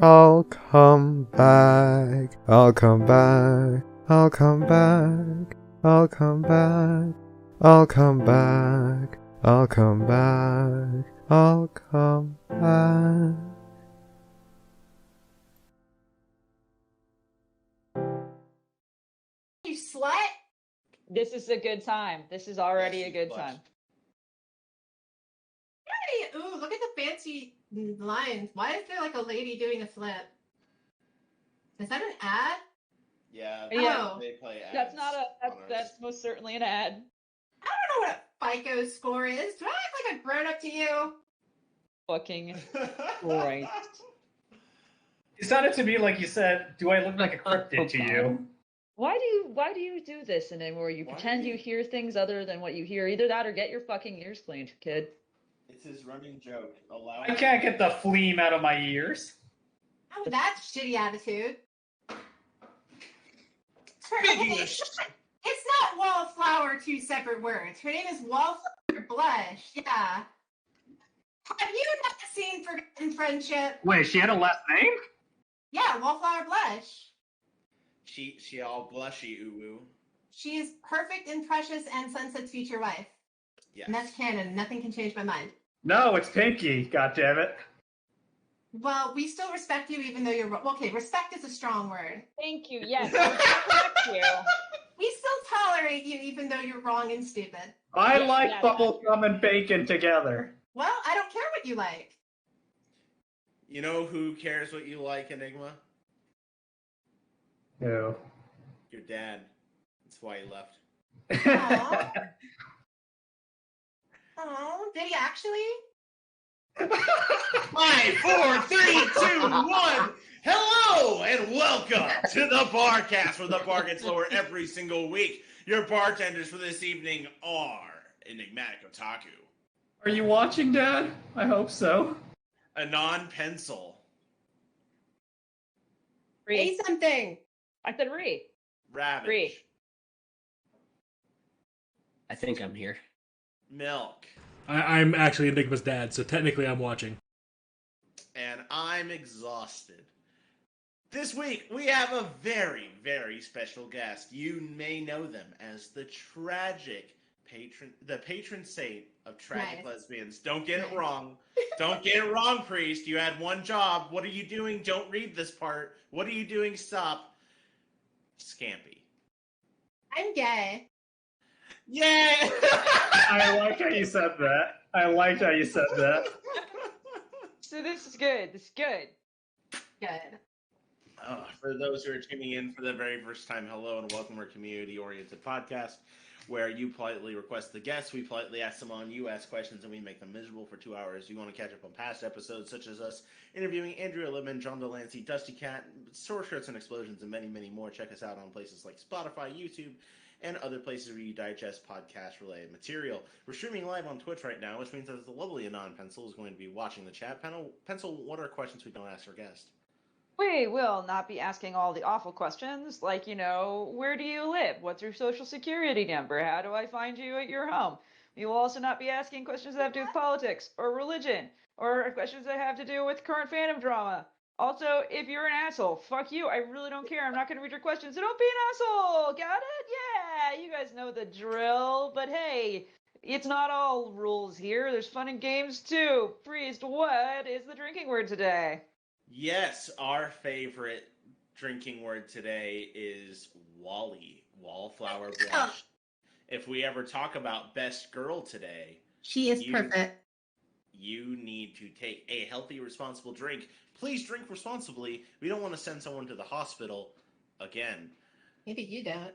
I'll come back. I'll come back. I'll come back. I'll come back. I'll come back. I'll come back. I'll come back. You slut! This is a good time. This is already a good time. Hey, ooh, look at the fancy lines. Why is there like a lady doing a flip? Is that an ad? Yeah, Yeah. they play ads. That's not that's most certainly an ad. I don't know what a FICO score is. Do I act like a grown up to you? Fucking right. It sounded to me like you said, "Do I look like a cryptid to you?" Why do you do this anymore? You pretend you hear things other than what you hear. Either that or get your fucking ears cleaned, kid. It's his running joke. I can't get the phlegm out of my ears. Oh, that's shitty attitude. It's not Wallflower, two separate words. Her name is Wallflower Blush. Yeah. Have you not seen Forgotten Friendship? Wait, she had a last name? Yeah, Wallflower Blush. She all blushy ooh. She is perfect and precious and Sunset's future wife. Yes. And that's canon. Nothing can change my mind. No, it's Pinky. God damn it. Well, we still respect you even though you're wrong. Okay, respect is a strong word. Thank you. Yes, we respect you. We still tolerate you even though you're wrong and stupid. I like bubblegum and bacon together. Well, I don't care what you like. You know who cares what you like, Enigma? Who? Your dad. That's why he left. Aww. Oh, did he actually? 5, 4, 3, 2, 1. Hello and welcome to the Barcast, where the bar gets lower every single week. Your bartenders for this evening are Enigmatic Otaku. Are you watching, Dad? I hope so. A non-pencil. Say something. I said re. Ravage. Re. I think I'm here. Milk. I'm actually Enigma's dad, so technically I'm watching. And I'm exhausted. This week, we have a very, very special guest. You may know them as the patron saint of tragic lesbians. Don't get it wrong. Don't get it wrong, priest. You had one job. What are you doing? Don't read this part. What are you doing? Stop. Scampy. I'm gay. Yay! I like how you said that. So this is good. This is good. Good. For those who are tuning in for the very first time, hello and welcome to our community-oriented podcast, where you politely request the guests, we politely ask them on, you ask questions, and we make them miserable for 2 hours. You want to catch up on past episodes, such as us interviewing Andrea Lippman, John Delancey, Dusty Cat, Sword Shirts and Explosions, and many, many more. Check us out on places like Spotify, YouTube, and other places where you digest podcast-related material. We're streaming live on Twitch right now, which means that the lovely Anon Pencil is going to be watching the chat panel. Pencil, what are questions we don't ask our guest? We will not be asking all the awful questions, like, where do you live? What's your social security number? How do I find you at your home? We will also not be asking questions that have to do with politics or religion, or questions that have to do with current fandom drama. Also, if you're an asshole, fuck you. I really don't care. I'm not going to read your questions. So don't be an asshole. Got it? Yeah, you guys know the drill. But hey, it's not all rules here. There's fun and games too. Priest, what is the drinking word today? Yes, our favorite drinking word today is Wally, Wallflower Blush. If we ever talk about best girl today, she is perfect. You need to take a healthy, responsible drink. Please drink responsibly. We don't want to send someone to the hospital again. Maybe you don't.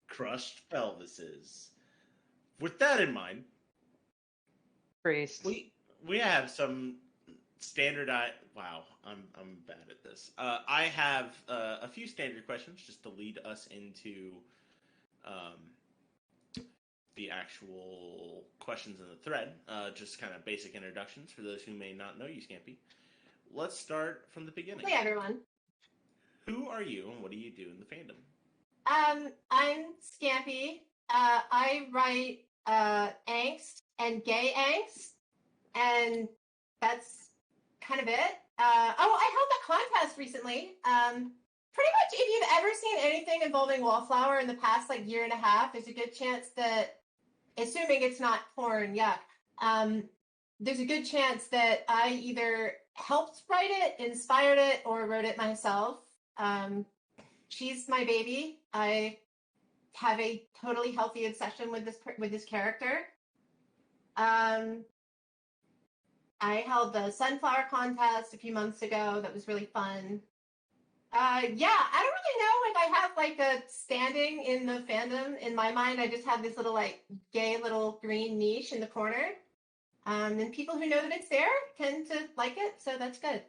Crushed pelvises. With that in mind, Priest. We have some standardized. Wow, I'm bad at this. I have a few standard questions just to lead us into the actual questions in the thread. Just kind of basic introductions for those who may not know you, Scampy. Let's start from the beginning. Hey, everyone. Who are you and what do you do in the fandom? I'm Scampy. I write angst and gay angst. And that's kind of it. I held that contest recently. Pretty much, if you've ever seen anything involving Wallflower in the past like year and a half, there's a good chance that, assuming it's not porn, yuck. There's a good chance that I either helped write it, inspired it, or wrote it myself. She's my baby. I have a totally healthy obsession with this character. I held the sunflower contest a few months ago. That was really fun. I don't really know if I have like a standing in the fandom. In my mind, I just have this little like gay little green niche in the corner. And people who know that it's there tend to like it, so that's good.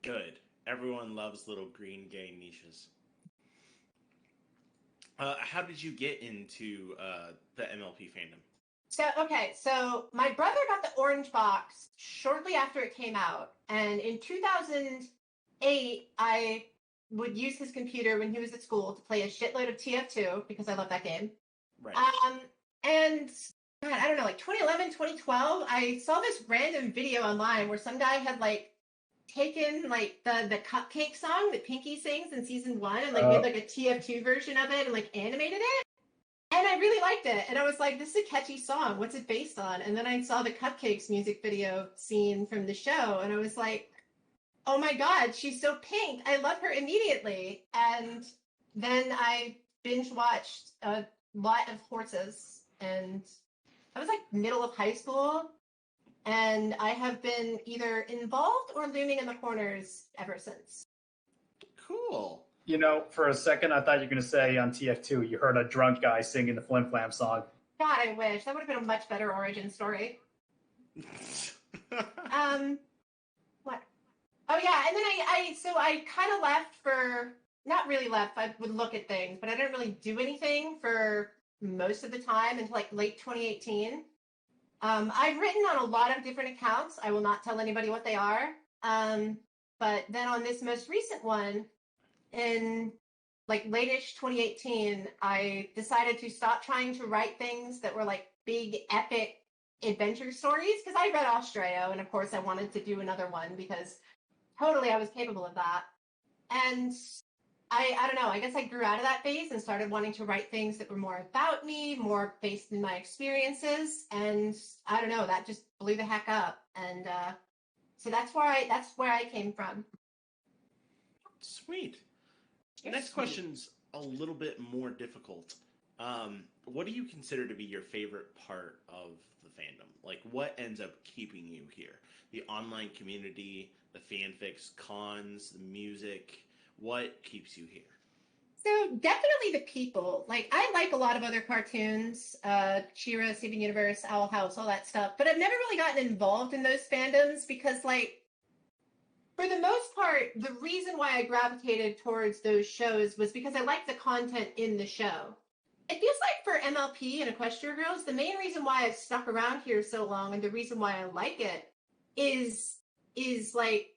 Good. Everyone loves little green gay niches. How did you get into the MLP fandom? So my brother got the orange box shortly after it came out, and in 2008, I would use his computer when he was at school to play a shitload of TF2 because I love that game. Right. And God, I don't know, like 2011, 2012, I saw this random video online where some guy had like taken like the cupcake song that Pinky sings in season 1 and like made like a TF2 version of it and like animated it. And I really liked it. And I was like, this is a catchy song. What's it based on? And then I saw the Cupcakes music video scene from the show. And I was like, oh my God, she's so pink. I love her immediately. And then I binge watched a lot of horses. And I was like middle of high school. And I have been either involved or looming in the corners ever since. Cool. You know, for a second, I thought you were going to say on TF2, you heard a drunk guy singing the Flim Flam song. God, I wish. That would have been a much better origin story. What? Oh, yeah, and then I kind of left for, not really left, I would look at things, but I didn't really do anything for most of the time until like late 2018. I've written on a lot of different accounts. I will not tell anybody what they are. But then on this most recent one, in like late-ish 2018, I decided to stop trying to write things that were like big, epic adventure stories because I read Australia, and of course I wanted to do another one because totally I was capable of that. And I don't know, I guess I grew out of that phase and started wanting to write things that were more about me, more based in my experiences, and I don't know, that just blew the heck up. And so that's where I came from. Sweet. You're Next sweet. question's a little bit more difficult. What do you consider to be your favorite part of the fandom? Like, what ends up keeping you here? The online community, the fanfics, cons, the music. What keeps you here? So definitely the people. Like, I like a lot of other cartoons, She-Ra, Steven Universe, Owl House, all that stuff, but I've never really gotten involved in those fandoms because, like, for the most part, the reason why I gravitated towards those shows was because I liked the content in the show. It feels like for MLP and Equestria Girls, the main reason why I've stuck around here so long and the reason why I like it is like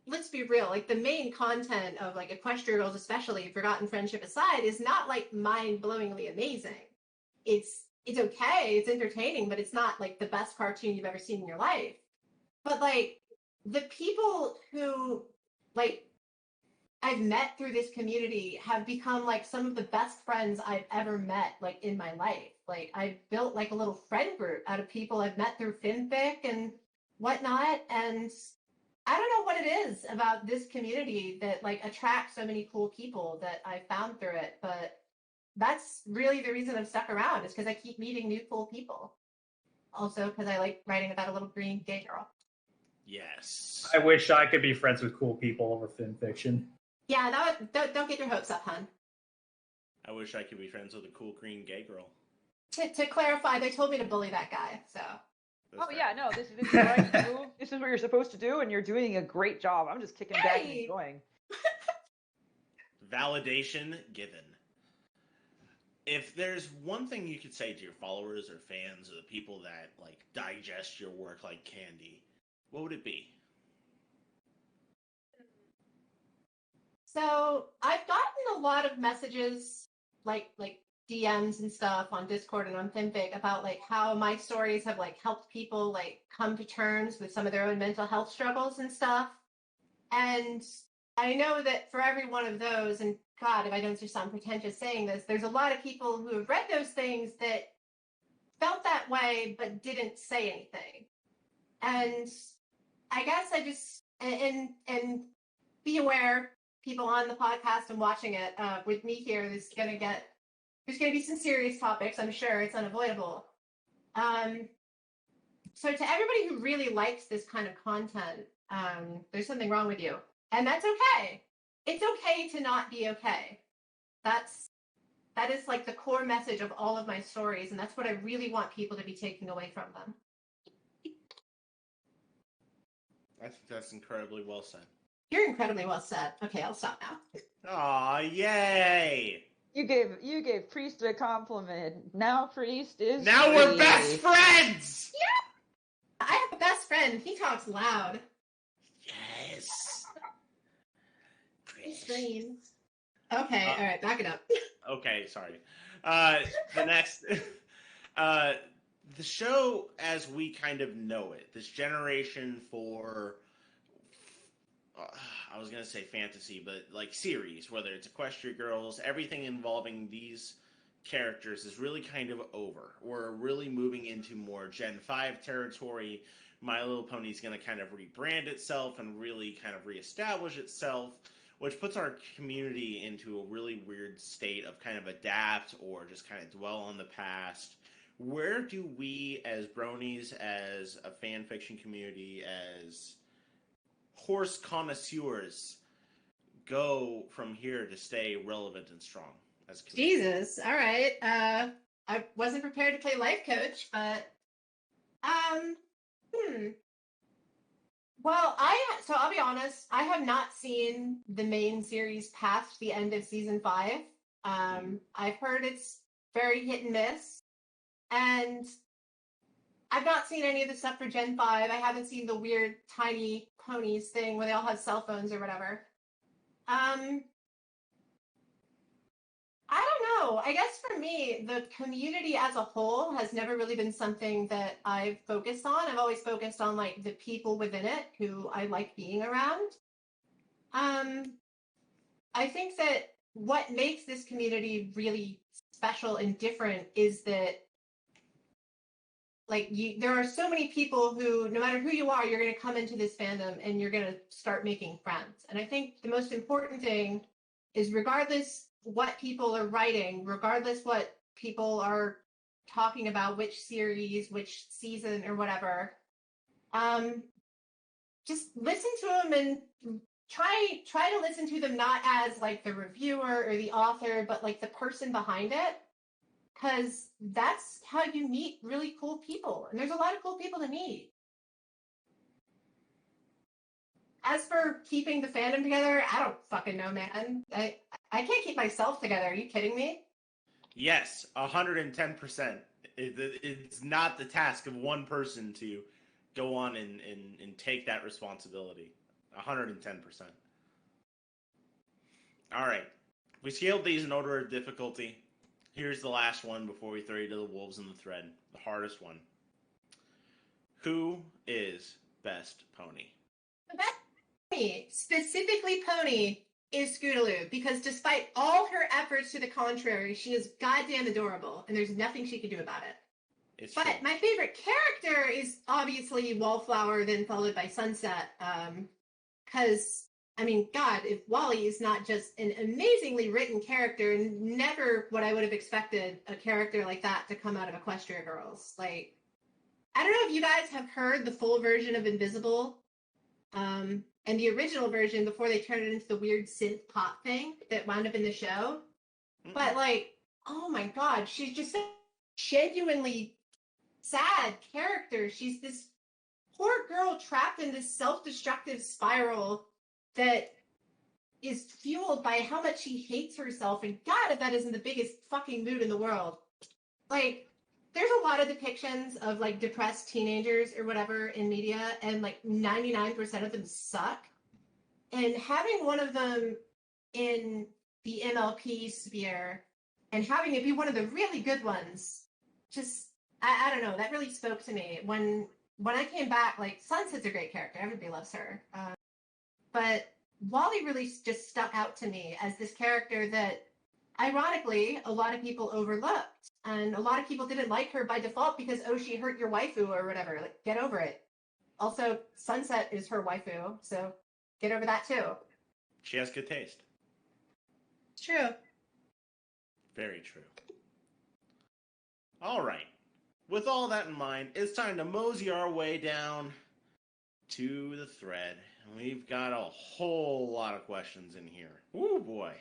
let's be real, like the main content of like Equestria Girls, especially Forgotten Friendship aside, is not like mind-blowingly amazing. It's okay, it's entertaining, but it's not like the best cartoon you've ever seen in your life. But like the people who like I've met through this community have become like some of the best friends I've ever met like in my life. Like I've built like a little friend group out of people I've met through fanfic and whatnot. And I don't know what it is about this community that like attracts so many cool people that I found through it, but that's really the reason I've stuck around is because I keep meeting new cool people. Also because I like writing about a little green gay girl. Yes. I wish I could be friends with cool people over fan fiction. Yeah, don't get your hopes up, hun. I wish I could be friends with a cool green gay girl. To clarify, they told me to bully that guy, so. Oh yeah, no, this is the right move. This is what you're supposed to do, and you're doing a great job. I'm just kicking back and Hey! enjoying. Validation given. If there's one thing you could say to your followers or fans or the people that like digest your work like candy, what would it be? So I've gotten a lot of messages, like DMs and stuff on Discord and on Fanfic about like how my stories have like helped people like come to terms with some of their own mental health struggles and stuff. And I know that for every one of those, and God, if I don't just sound pretentious saying this, there's a lot of people who have read those things that felt that way but didn't say anything. And I guess I just and be aware, people on the podcast and watching it with me here, there's gonna be some serious topics. I'm sure it's unavoidable. So to everybody who really likes this kind of content, there's something wrong with you, and that's okay. It's okay to not be okay. That is like the core message of all of my stories, and that's what I really want people to be taking away from them. I think that's incredibly well said. You're incredibly well said. Okay, I'll stop now. Aw, yay! You gave Priest a compliment. Now Priest is Now free. we're best friends! Yeah! I have a best friend. He talks loud. Yes! He screams. Okay, all right, back it up. Okay, sorry. The next... the show, as we kind of know it, this generation for... I was going to say fantasy, but like series, whether it's Equestria Girls, everything involving these characters is really kind of over. We're really moving into more Gen 5 territory. My Little Pony is going to kind of rebrand itself and really kind of reestablish itself, which puts our community into a really weird state of kind of adapt or just kind of dwell on the past. Where do we, as bronies, as a fan fiction community, as horse connoisseurs, go from here to stay relevant and strong as a community? Jesus, all right. I wasn't prepared to play life coach, but Well, I'll be honest, I have not seen the main series past the end of season 5. I've heard it's very hit and miss, and I've not seen any of the stuff for Gen 5. I haven't seen the weird tiny ponies thing where they all have cell phones or whatever. I don't know. I guess for me, the community as a whole has never really been something that I've focused on. I've always focused on like the people within it who I like being around. I think that what makes this community really special and different is that there are so many people who, no matter who you are, you're going to come into this fandom and you're going to start making friends. And I think the most important thing is, regardless what people are writing, regardless what people are talking about, which series, which season or whatever, just listen to them and try to listen to them not as like the reviewer or the author, but like the person behind it. Because that's how you meet really cool people. And there's a lot of cool people to meet. As for keeping the fandom together, I don't fucking know, man. I can't keep myself together. Are you kidding me? Yes, 110%. It's not the task of one person to go on and take that responsibility. 110%. All right. We scaled these in order of difficulty. Here's the last one before we throw you to the wolves in the thread. The hardest one. Who is best pony? The best pony, specifically pony, is Scootaloo, because despite all her efforts to the contrary, she is goddamn adorable, and there's nothing she can do about it. But my favorite character is obviously Wallflower, then followed by Sunset, because I mean, God, if Wally is not just an amazingly written character, and never what I would have expected a character like that to come out of Equestria Girls. Like, I don't know if you guys have heard the full version of Invisible, and the original version before they turned it into the weird synth pop thing that wound up in the show. Mm-hmm. But like, oh my God, she's just a genuinely sad character. She's this poor girl trapped in this self-destructive spiral that is fueled by how much she hates herself, and God, if that isn't the biggest fucking mood in the world. Like, there's a lot of depictions of like depressed teenagers or whatever in media, and like 99% of them suck. And having one of them in the MLP sphere and having it be one of the really good ones, just I don't know, that really spoke to me. When I came back, like Sunset's a great character, everybody loves her, but Wally really just stuck out to me as this character that, ironically, a lot of people overlooked, and a lot of people didn't like her by default because, oh, she hurt your waifu or whatever. Like, get over it. Also, Sunset is her waifu, so get over that too. She has good taste. It's true. Very true. All right. With all that in mind, it's time to mosey our way down to the thread. We've got a whole lot of questions in here. Ooh, boy.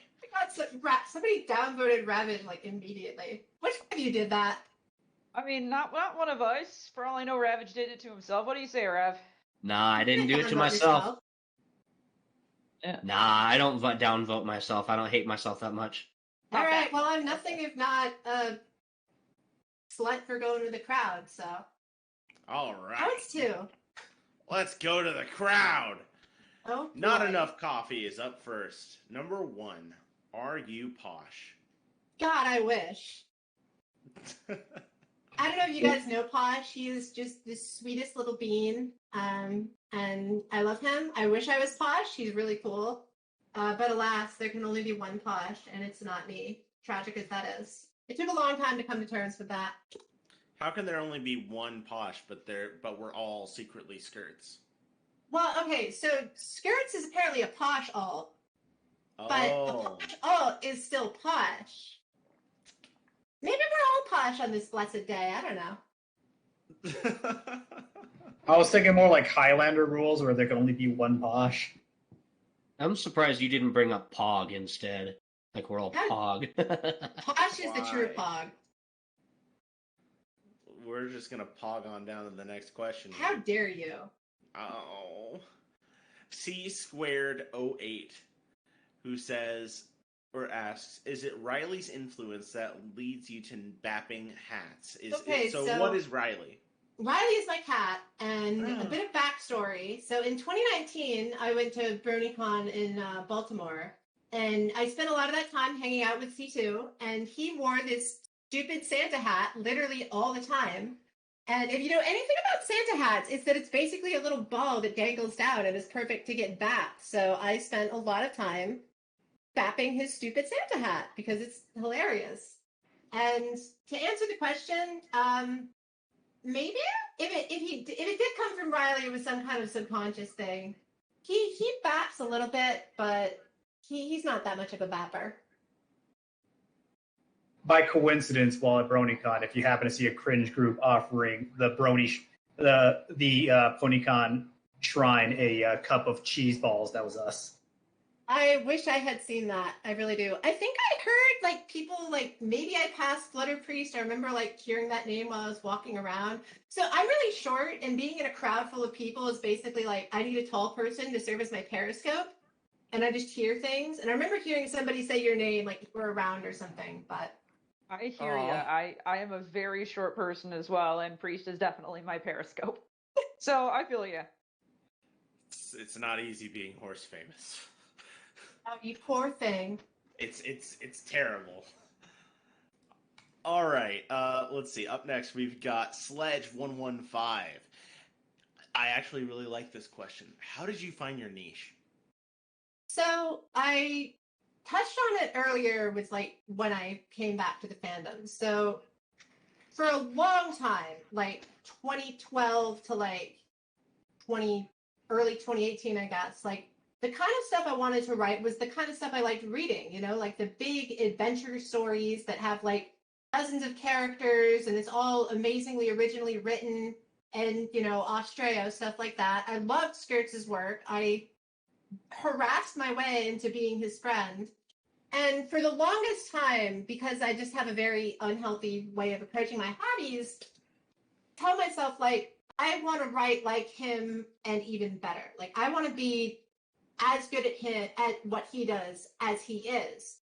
Somebody downvoted Raven like immediately. Which one of you did that? I mean, not one of us. For all I know, Ravage did it to himself. What do you say, Rav? Nah, I didn't do it to Downvote myself. yourself. Yeah. Nah, I don't downvote myself. I don't hate myself that much. All right. Well, I'm nothing if not a slut for going with the crowd. So. All right. Points too. Let's go to the crowd. Oh. Not boy. Enough Coffee is up first. Number 1. Are you posh? God, I wish. I don't know if you guys know Posh. He is just the sweetest little bean. And I love him. I wish I was Posh. He's really cool. But alas, there can only be one Posh, and it's not me. Tragic as that is. It took a long time to come to terms with that. How can there only be one posh, but we're all secretly skirts? Well, okay, so skirts is apparently a Posh alt, but a Oh. Posh alt is still Posh. Maybe we're all Posh on this blessed day. I don't know. I was thinking more like Highlander rules where there can only be one Posh. I'm surprised you didn't bring up Pog instead. Like we're all Pog. Posh is the true Why? Pog. We're just gonna pog on down to the next question. How dare you? Oh. C squared 08, who says or asks, is it Riley's influence that leads you to bapping hats? So what is Riley? Riley is my cat, and a bit of backstory. So in 2019, I went to BronyCon in Baltimore, and I spent a lot of that time hanging out with C2, and he wore this stupid Santa hat literally all the time. And if you know anything about Santa hats, it's that it's basically a little ball that dangles down and is perfect to get bapped. So I spent a lot of time bapping his stupid Santa hat because it's hilarious. And to answer the question, maybe if it did come from Riley, it was some kind of subconscious thing. He baps a little bit, but he's not that much of a bapper. By coincidence, while at BronyCon, if you happen to see a cringe group offering the PonyCon shrine a cup of cheese balls, that was us. I wish I had seen that. I really do. I think I heard like people like maybe I passed Flutter Priest. I remember like hearing that name while I was walking around. So I'm really short, and being in a crowd full of people is basically like I need a tall person to serve as my periscope, and I just hear things. And I remember hearing somebody say your name like you were around or something, but. I hear you. I am a very short person as well, and Priest is definitely my periscope. So I feel you. It's not easy being horse famous. Oh, you poor thing. It's terrible. All right, let's see. Up next, we've got Sledge115. I actually really like this question. How did you find your niche? So I touched on it earlier with like when I came back to the fandom. So for a long time, like 2012 to like early 2018, I guess, like the kind of stuff I wanted to write was the kind of stuff I liked reading, you know, like the big adventure stories that have like dozens of characters and it's all amazingly originally written and, you know, Australia, stuff like that. I loved Skirts' work. I harassed my way into being his friend. And for the longest time, because I just have a very unhealthy way of approaching my hobbies, tell myself, like, I want to write like him and even better. Like, I want to be as good at what he does as he is.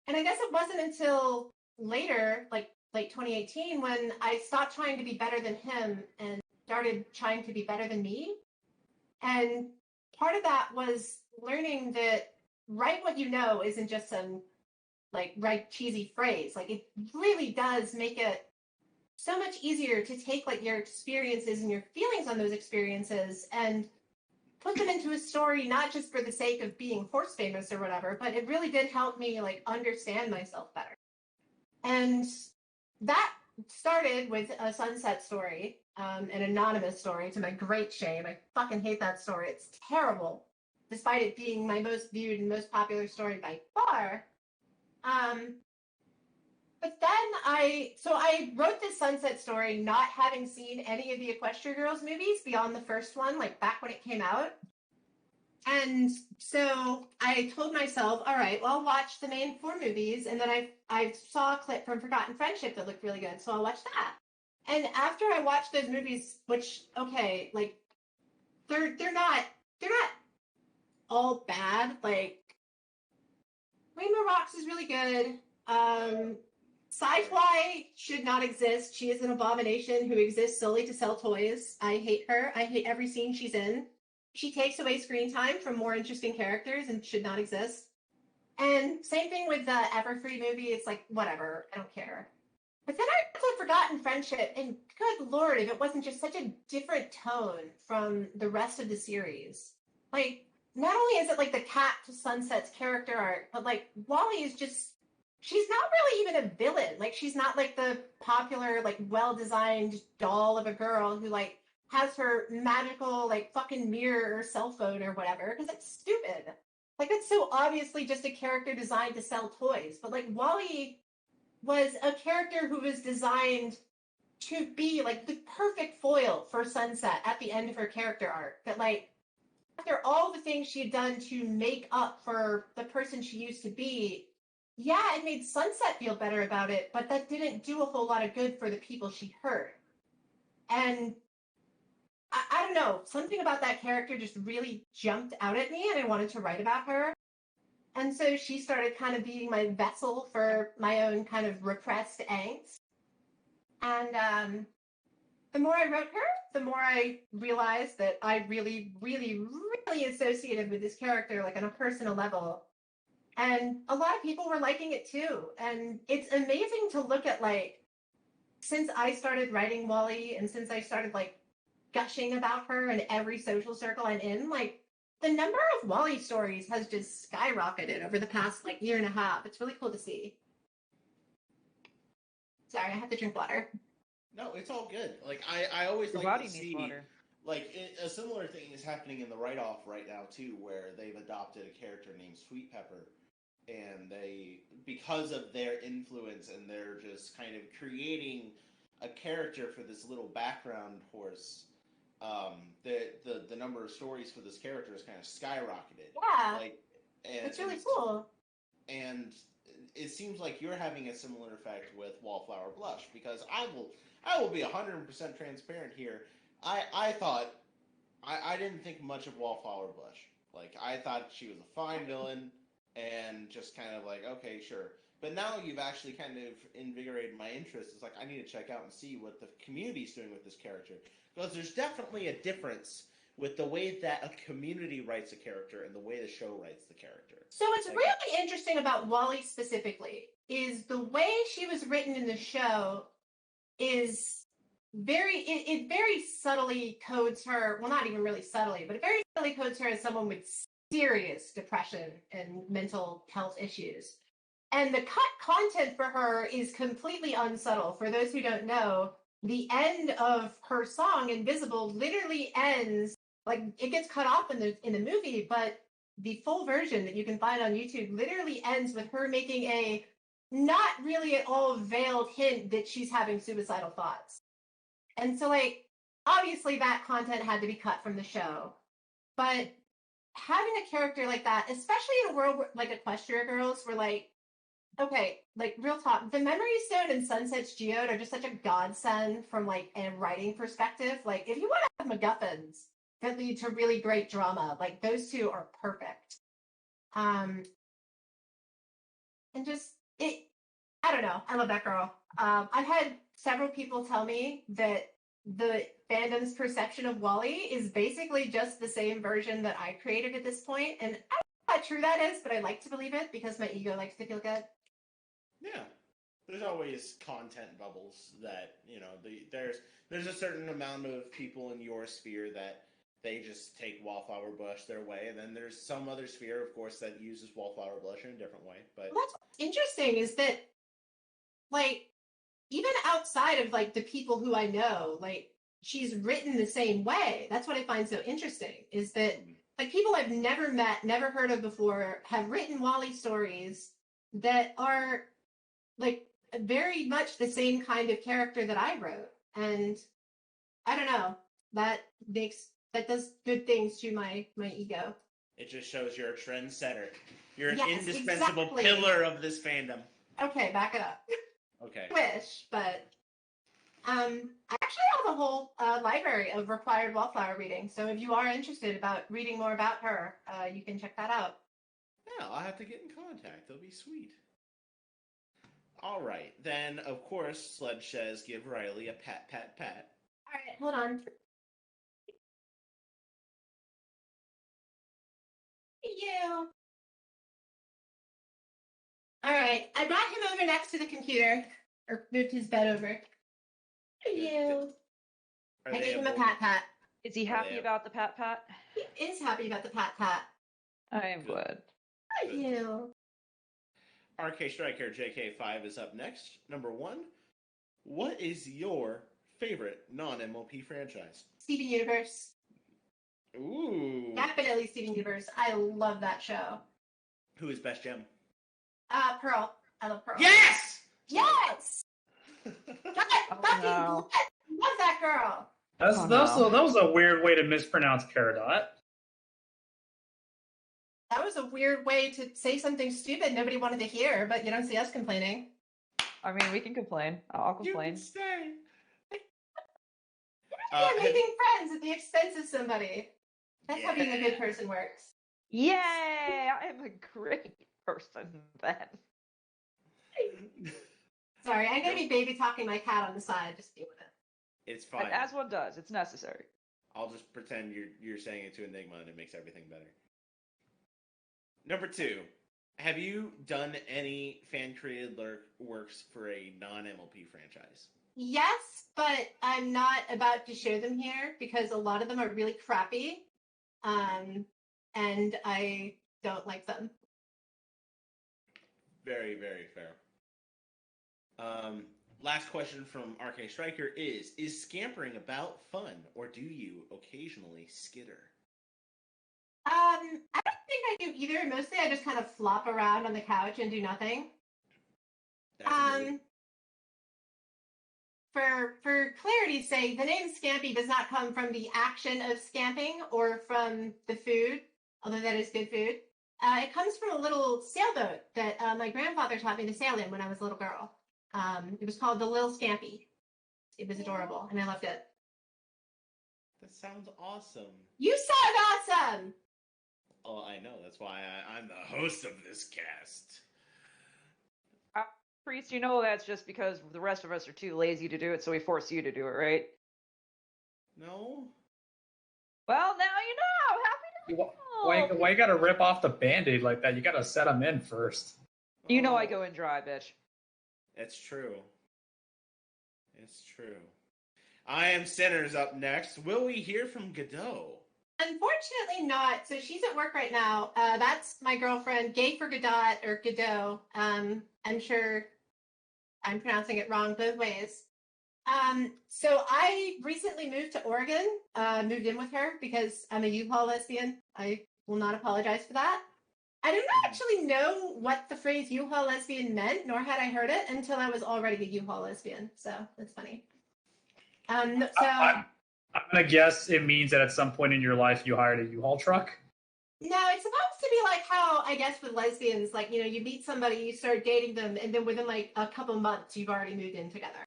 And I guess it wasn't until later, like 2018, when I stopped trying to be better than him and started trying to be better than me. And part of that was learning that write what you know isn't just some like right cheesy phrase. Like it really does make it so much easier to take like your experiences and your feelings on those experiences and put them into a story, not just for the sake of being horse famous or whatever, but it really did help me like understand myself better. And that started with a Sunset story, an anonymous story, to my great shame. I fucking hate that story. It's terrible, despite it being my most viewed and most popular story by far. But then I wrote this Sunset story not having seen any of the Equestria Girls movies beyond the first one, like back when it came out. And so I told myself, all right, well, I'll watch the main 4 movies. And then I saw a clip from Forgotten Friendship that looked really good. So I'll watch that. And after I watched those movies, which, okay, like they're not all bad. Like Rainbow Rocks is really good. Sci-Fly should not exist. She is an abomination who exists solely to sell toys. I hate her. I hate every scene she's in. She takes away screen time from more interesting characters and should not exist. And same thing with the Everfree movie. It's like, whatever, I don't care. But then I also Forgotten Friendship, and good lord, if it wasn't just such a different tone from the rest of the series. Like, not only is it like the Cat to Sunset's character arc, but like Wally is just, she's not really even a villain. Like, she's not like the popular, like, well-designed doll of a girl who, like, has her magical, like, fucking mirror or cell phone or whatever, because it's stupid. Like, it's so obviously just a character designed to sell toys. But, like, Wally was a character who was designed to be, like, the perfect foil for Sunset at the end of her character arc. That, like, after all the things she had done to make up for the person she used to be, yeah, it made Sunset feel better about it, but that didn't do a whole lot of good for the people she hurt. And I don't know, something about that character just really jumped out at me, and I wanted to write about her. And so she started kind of being my vessel for my own kind of repressed angst. And the more I wrote her, the more I realized that I really, really, really associated with this character, like on a personal level. And a lot of people were liking it too. And it's amazing to look at, like, since I started writing Wally and since I started, like, gushing about her in every social circle I'm in, like, the number of Wally stories has just skyrocketed over the past, like, year and a half. It's really cool to see. Sorry, I have to drink water. No, it's all good. Like, I always Your like body to needs see, water. like, a similar thing is happening in the write-off right now, too, where they've adopted a character named Sweet Pepper. And they, because of their influence and they're just kind of creating a character for this little background horse, the number of stories for this character has kind of skyrocketed. Yeah, Like, and it's really cool. And it seems like you're having a similar effect with Wallflower Blush, because I will be 100% transparent here. I thought I didn't think much of Wallflower Blush. Like, I thought she was a fine villain. And just kind of like, okay, sure. But now you've actually kind of invigorated my interest. It's like, I need to check out and see what the community's doing with this character. Because there's definitely a difference with the way that a community writes a character and the way the show writes the character. So what's really interesting about Wally specifically is the way she was written in the show is it very subtly codes her, well, not even really subtly, but it very subtly codes her as someone with serious depression and mental health issues. And the cut content for her is completely unsubtle. For those who don't know, the end of her song Invisible literally ends, like, it gets cut off in the movie, but the full version that you can find on YouTube literally ends with her making a not really at all veiled hint that she's having suicidal thoughts. And so, like, obviously that content had to be cut from the show. But having a character like that, especially in a world where, like, Equestria Girls were like, okay, like, real talk, the Memory Stone and Sunset's Geode are just such a godsend from, like, a writing perspective. Like, if you want to have MacGuffins that lead to really great drama, like, those two are perfect. And just, I don't know, I love that girl. I've had several people tell me that the fandom's perception of Wally is basically just the same version that I created at this point. And I don't know how true that is, but I like to believe it because my ego likes to feel good. Yeah. There's always content bubbles that, there's a certain amount of people in your sphere that they just take Wallflower Blush their way, and then there's some other sphere, of course, that uses Wallflower Blush in a different way. But what's interesting is that, like, even outside of like the people who I know, like, she's written the same way. That's what I find so interesting, is that like people I've never met, never heard of before, have written Wally stories that are like very much the same kind of character that I wrote. And I don't know, that does good things to my ego. it just shows you're a trendsetter. You're an Yes, indispensable exactly. pillar of this fandom. Okay, back it up. Okay. Wish, but I actually have a whole library of required Wallflower reading. So if you are interested about reading more about her, you can check that out. Yeah, I'll have to get in contact. That'll be sweet. All right. Then, of course, Sledge says give Riley a pat, pat, pat. All right, hold on. You. All right, I brought him over next to the computer, or moved his bed over. You. Are I they gave him a able- pat pat. Is he happy about the pat pat? He is happy about the pat pat. I am glad. Good. You. RK Striker JK5 is up next. Number 1. What is your favorite non-MLP franchise? Steven Universe. Ooh. Definitely Steven Universe. I love that show. Who is Best Gem? Pearl. I love Pearl. Yes! Yes! God, fucking no. bless. Love that girl. That was a weird way to mispronounce Peridot. That was a weird way to say something stupid nobody wanted to hear, but you don't see us complaining. I mean, we can complain. I'll You complain. can stay. You're making friends at the expense of somebody. That's how being a good Yeah. person works. Yay! I am a great person then. Sorry, I'm gonna be baby talking my cat on the side. Just deal with it. It's fine. As one does, it's necessary. I'll just pretend you're saying it to Enigma and it makes everything better. Number 2. Have you done any fan-created works for a non-MLP franchise? Yes, but I'm not about to share them here because a lot of them are really crappy. And I don't like them. Very, very fair. Last question from RK Striker is scampering about fun, or do you occasionally skitter? I don't think I do either. Mostly I just kind of flop around on the couch and do nothing. That's a move. For clarity's sake, the name Scampy does not come from the action of scamping or from the food, although that is good food. It comes from a little sailboat that my grandfather taught me to sail in when I was a little girl. It was called the Lil Scampy. It was adorable, and I loved it. That sounds awesome. You sound awesome! Oh, I know. That's why I'm the host of this cast. Priest, you know that's just because the rest of us are too lazy to do it, so we force you to do it, right? No? Well, now you know! Happy to Why you gotta rip off the Band-Aid like that? You gotta set them in first. You know I go in dry, bitch. It's true. It's true. I Am Sinners up next. Will we hear from Godot? Unfortunately not. So she's at work right now. That's my girlfriend, Gay for Godot, or Godot. I'm sure I'm pronouncing it wrong both ways. So I recently moved to Oregon, moved in with her because I'm a U-Haul lesbian. I will not apologize for that. I did not actually know what the phrase U-Haul lesbian meant, nor had I heard it until I was already a U-Haul lesbian. So that's funny. I'm gonna guess it means that at some point in your life you hired a U-Haul truck. No, it's supposed to be like how, I guess, with lesbians, like, you meet somebody, you start dating them, and then within like a couple months, you've already moved in together.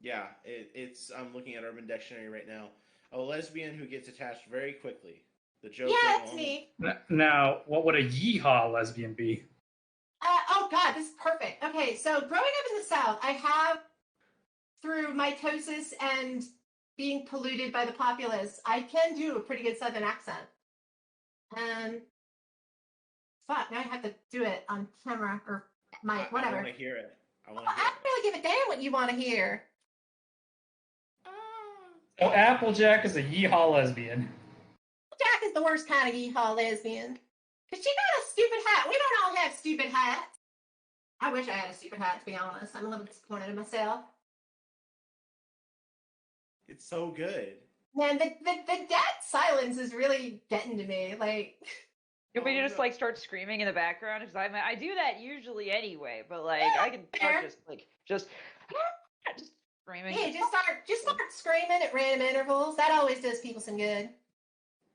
Yeah, it's. I'm looking at Urban Dictionary right now. A lesbian who gets attached very quickly. The joke. Yeah, it's me. Now, what would a yeehaw lesbian be? Oh God, this is perfect. Okay, so growing up in the South, I have, through mitosis and being polluted by the populace, I can do a pretty good Southern accent. Fuck, now I have to do it on camera or Mike, I whatever. want to hear it. I don't really give a damn what you want to hear. So Applejack is a yeehaw lesbian. Jack is the worst kind of yeehaw lesbian. Because she got a stupid hat. We don't all have stupid hats. I wish I had a stupid hat, to be honest. I'm a little disappointed in myself. It's so good. Man, the dead silence is really getting to me. Like, You want me to just like start screaming in the background? Because I do that usually anyway, but like I can start just screaming. yeah, just start screaming at random intervals. That always does people some good.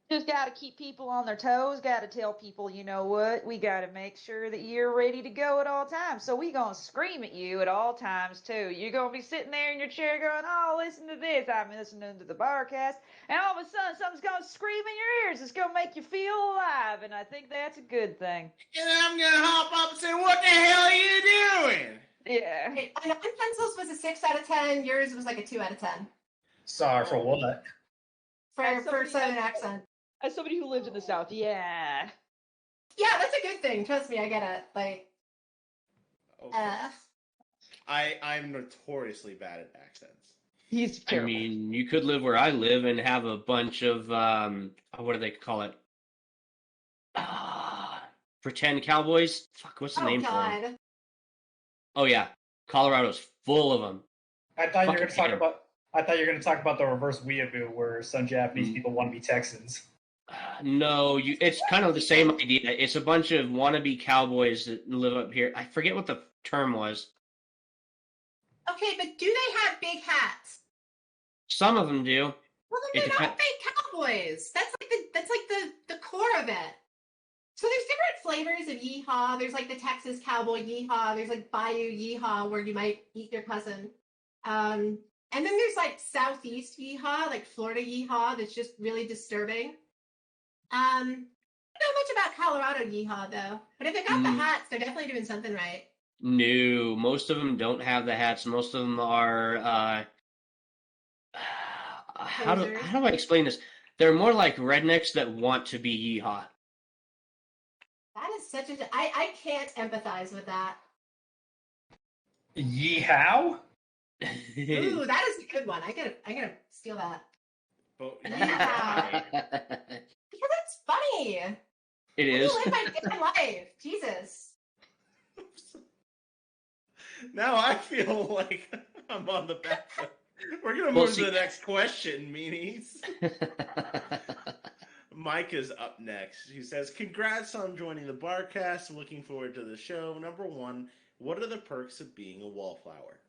Just gotta keep people on their toes. Gotta tell people, you know what? We gotta make sure that you're ready to go at all times. So we gonna scream at you at all times too. You're gonna be sitting there in your chair going, "Oh, listen to this." I'm listening to the Barcast, and all of a sudden something's gonna scream in your ears. It's gonna make you feel alive, and I think that's a good thing. And I'm gonna hop up and say, "What the hell are you doing?" Yeah. Hey, I know Pencils was a 6 out of 10. Yours was like a 2 out of 10 Sorry for what? for Southern accent. As somebody who lived in the South, yeah. Yeah, that's a good thing. Trust me, I get it. Like, I'm notoriously bad at accents. He's terrible. I mean, you could live where I live and have a bunch of what do they call it? Pretend cowboys. Fuck, what's the name for them? Oh yeah, Colorado's full of them. I thought you were going to talk about the reverse weeaboo, where some Japanese people want to be Texans. No, it's kind of the same idea. It's a bunch of wannabe cowboys that live up here. I forget what the term was. okay, but do they have big hats? Some of them do. Well, then they're not fake cowboys. That's like the core of it. So there's different flavors of yeehaw. There's like the Texas cowboy yeehaw. There's like Bayou yeehaw, where you might eat your cousin. And then there's like Southeast yeehaw, like Florida yeehaw, that's just really disturbing. I don't know much about Colorado yeehaw though, but if they got the hats, they're definitely doing something right. No, most of them don't have the hats. Most of them are. How do I explain this? They're more like rednecks that want to be yeehaw. That is such a. I can't empathize with that. Yeehaw? Ooh, that is a good one. I gotta steal that. But Yeah. Because that's funny. It is. I live my damn life. Jesus. Now I feel like I'm on the back foot. We're gonna move to the next question, meanies. Mike is up next. He says, "Congrats on joining the Barcast. I'm looking forward to the show. Number one, what are the perks of being a wallflower?"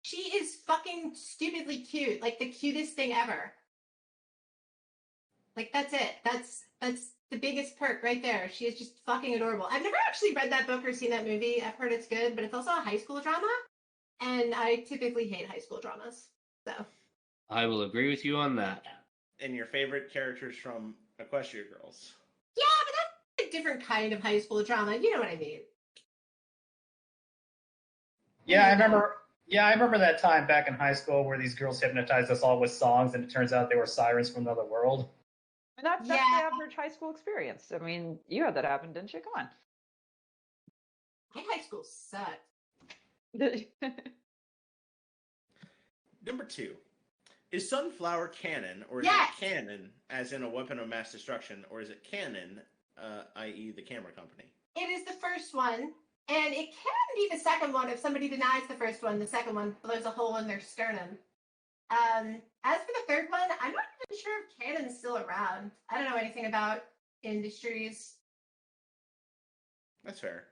She is fucking stupidly cute. Like the cutest thing ever. Like that's it. That's the biggest perk right there. She is just fucking adorable. I've never actually read that book or seen that movie. I've heard it's good, but it's also a high school drama, and I typically hate high school dramas. So I will agree with you on that. And your favorite characters from Equestria Girls? yeah, but that's a different kind of high school drama. You know what I mean? Yeah, I remember that time back in high school where these girls hypnotized us all with songs, and it turns out they were sirens from another world. And that's the average high school experience. I mean, you had that happen, didn't you? Come on. My high school sucked. Number two, is Sunflower canon, or is Yes. it canon as in a weapon of mass destruction, or is it canon, i.e. the camera company? It is the first one, and it can be the second one if somebody denies the first one. The second one blows a hole in their sternum. As for the third one, I'm not even sure if canon's still around. I don't know anything about industries. That's fair.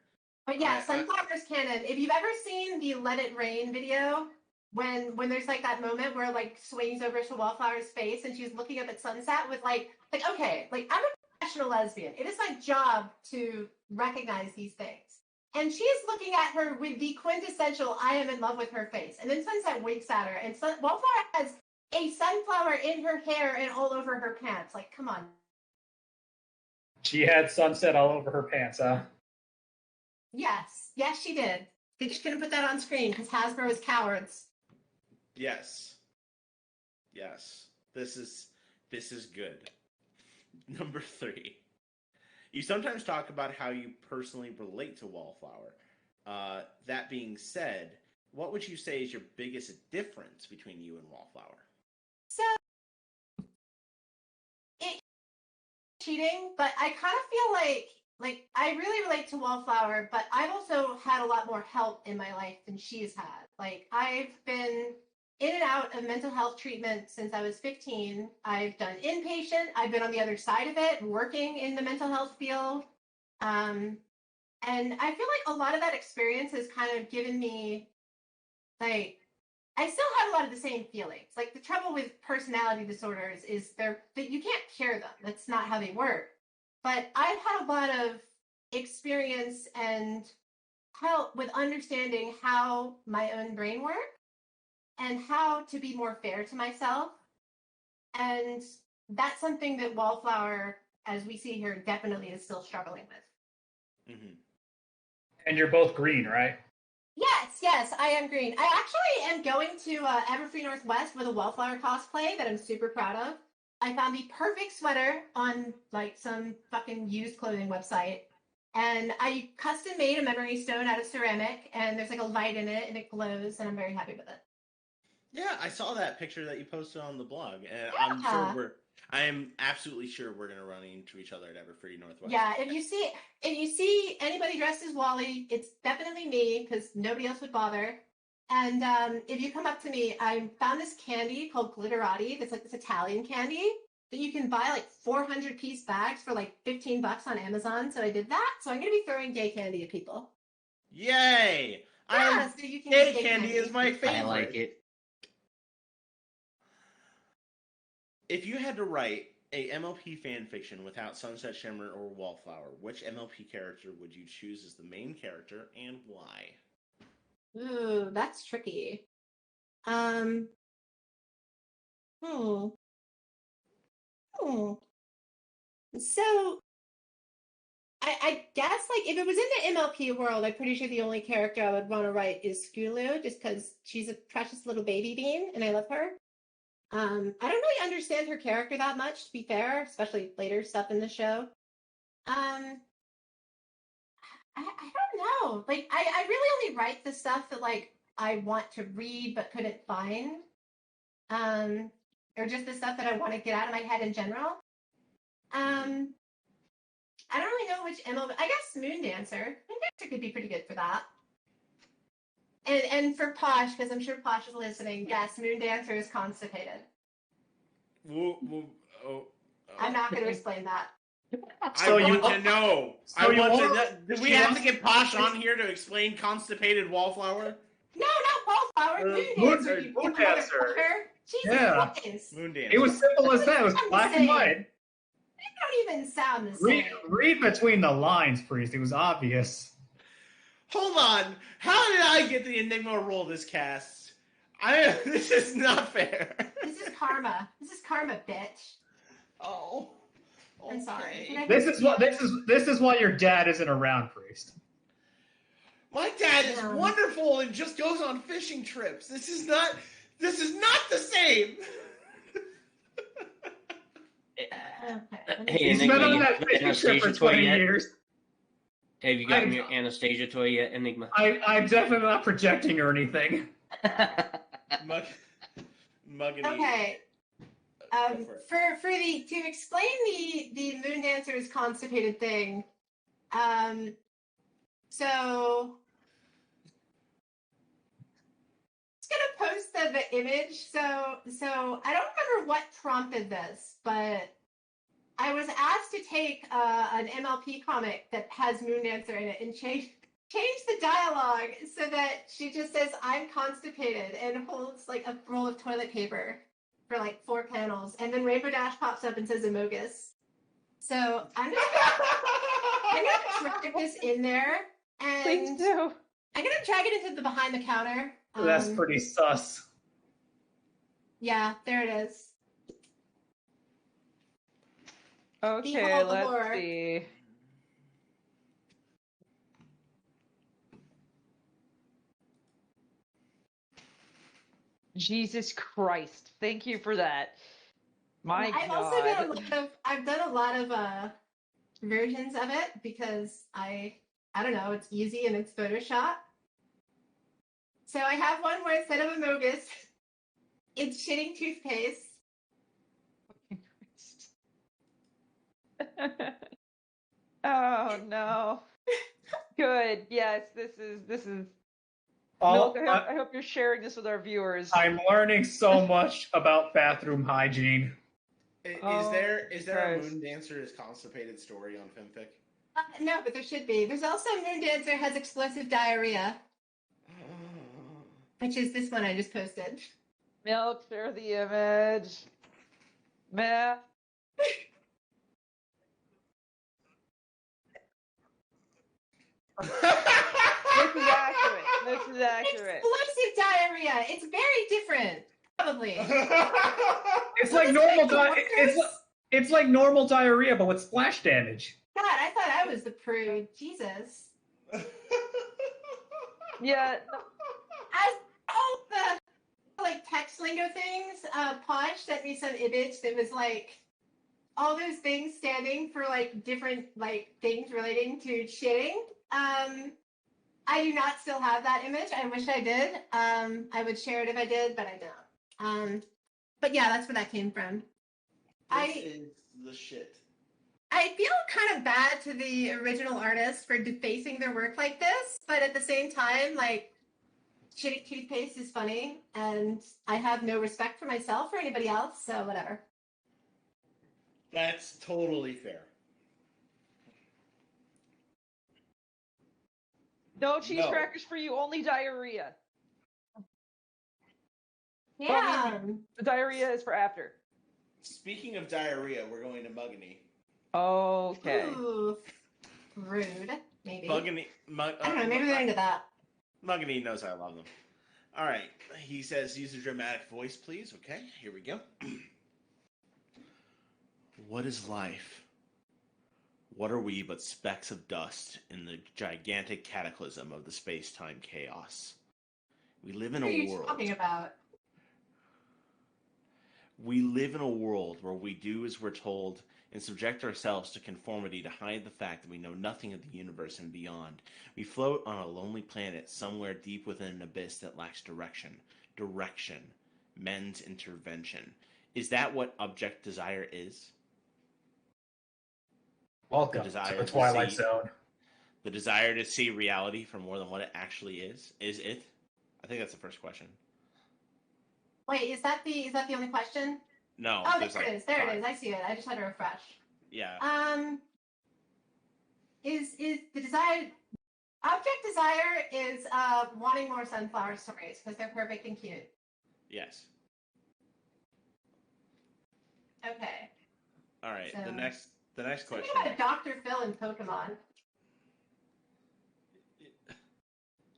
But yeah, Sunflower's canon. If you've ever seen the Let It Rain video, when there's like that moment where like swings over to Wallflower's face and she's looking up at sunset with like okay, like I'm a professional lesbian. It is my job to recognize these things. And she is looking at her with the quintessential I am in love with her face. And then Sunset winks at her, and Wallflower has a sunflower in her hair and all over her pants. Like, come on. She had sunset all over her pants, huh? Yes, she did. They just couldn't put that on screen because Hasbro is cowards. Yes. This is good. Number three. You sometimes talk about how you personally relate to Wallflower. That being said, what would you say is your biggest difference between you and Wallflower? So, it cheating, but I kind of feel like I really relate to Wallflower, but I've also had a lot more help in my life than she's had. Like, I've been in and out of mental health treatment since I was 15. I've done inpatient. I've been on the other side of it, working in the mental health field. And I feel like a lot of that experience has kind of given me, like, I still have a lot of the same feelings. Like, the trouble with personality disorders is that you can't cure them. That's not how they work. But I've had a lot of experience and help with understanding how my own brain works and how to be more fair to myself. And that's something that Wallflower, as we see here, definitely is still struggling with. Mm-hmm. And you're both green, right? Yes, I am green. I actually am going to Everfree Northwest with a Wallflower cosplay that I'm super proud of. I found the perfect sweater on like some fucking used clothing website. And I custom made a memory stone out of ceramic, and there's like a light in it and it glows, and I'm very happy with it. Yeah, I saw that picture that you posted on the blog, and Yeah. I am absolutely sure we're gonna run into each other at Everfree Northwest. Yeah, if you see anybody dressed as Wally, it's definitely me because nobody else would bother. And if you come up to me, I found this candy called Glitterati. That's like this Italian candy that you can buy like 400-piece bags for like $15 on Amazon. So I did that. So I'm gonna be throwing gay candy at people. Yay! Yeah, so you can Gay get candy is my favorite. I like it. If you had to write a MLP fan fiction without Sunset Shimmer or Wallflower, which MLP character would you choose as the main character and why? Ooh, that's tricky. Hmm. So I guess like if it was in the MLP world, I'm pretty sure the only character I would want to write is Skulu, just because she's a precious little baby bean and I love her. I don't really understand her character that much, to be fair, especially later stuff in the show. I don't know. Like I really only write the stuff that like I want to read but couldn't find. Or just the stuff that I want to get out of my head in general. I don't really know which MLB. I guess Moon Dancer. Moon Dancer could be pretty good for that. And for Posh, because I'm sure Posh is listening. Yes, Moon Dancer is constipated. I'm not going to explain that. I want to know. Do we have to get Posh on here to explain constipated Wallflower? No, not Wallflower. Moon Dancer. Moon Dancer. Jesus Christ. Moon Dancer. It was simple as that. It was black and white. They don't even sound the same. Read between the lines, Priest. It was obvious. Hold on. How did I get the Enigma role this cast? This is not fair. This is karma. This is karma, bitch. Oh. Okay. I'm sorry. This is why your dad isn't around, Priest. My dad is wonderful and just goes on fishing trips. This is not the same. Hey, He's been on that fishing trip for 20 years. Have you gotten your Anastasia toy yet, Enigma? I'm definitely not projecting or anything. Mugging. Okay. To explain the Moon Dancer's constipated thing, so I'm gonna post the image. So I don't remember what prompted this, but I was asked to take an MLP comic that has Moon Dancer in it and change the dialogue so that she just says I'm constipated and holds like a roll of toilet paper for like 4 panels, and then Rainbow Dash pops up and says Amogus. So I'm gonna drag this in there, and Please do. I'm gonna drag it into the behind the counter. That's pretty sus. Yeah, there it is. Okay, Behold the let's horror. see. Jesus Christ! Thank you for that. My I've God. also done I've done a lot of versions of it because I don't know, it's easy and it's Photoshop. So I have one where instead of a Mogus, it's shitting toothpaste. Oh no. Good. Yes, this is All, Milk, I hope you're sharing this with our viewers. I'm learning so much about bathroom hygiene. Is Oh, there a Christ. Moon Dancer is constipated story on Fanfic? No, but there should be. There's also Moon Dancer has explosive diarrhea, which is this one I just posted. Milk, share the image. Meh. This is accurate. This is accurate. Explosive diarrhea. It's very different, probably. It's like normal it's like normal diarrhea, but with splash damage. God, I thought I was the prude. Jesus. Yeah. As all the like text lingo things, Podge sent me some image that was like all those things standing for like different like things relating to shitting. I do not still have that image. I wish I did. I would share it if I did, but I don't. But yeah, that's where that came from. This is the shit. I feel kind of bad to the original artist for defacing their work like this, but at the same time, like, shitty toothpaste is funny, and I have no respect for myself or anybody else, so whatever. That's totally fair. No cheese crackers for you, only diarrhea. Yeah. The diarrhea is for after. Speaking of diarrhea, we're going to Muggany. Okay. Ooh, rude, maybe. I don't know, maybe they're into that. Muggany knows I love them. All right, he says, use a dramatic voice, please. Okay, here we go. What is life? What are we but specks of dust in the gigantic cataclysm of the space-time chaos? We live in What are a you world. talking about? We live in a world where we do as we're told and subject ourselves to conformity to hide the fact that we know nothing of the universe and beyond. We float on a lonely planet somewhere deep within an abyss that lacks direction. Direction. Men's intervention. Is that what object desire is? Welcome to the Twilight Zone. The desire to see reality for more than what it actually is? Is it? I think that's the first question. Wait, is that the only question? No. Oh, there it is. There it is. I see it. I just had to refresh. Yeah. Is the object desire is wanting more sunflower stories because they're perfect and cute. Yes. Okay. All right. So, the next question. Something about Dr. Phil and Pokemon.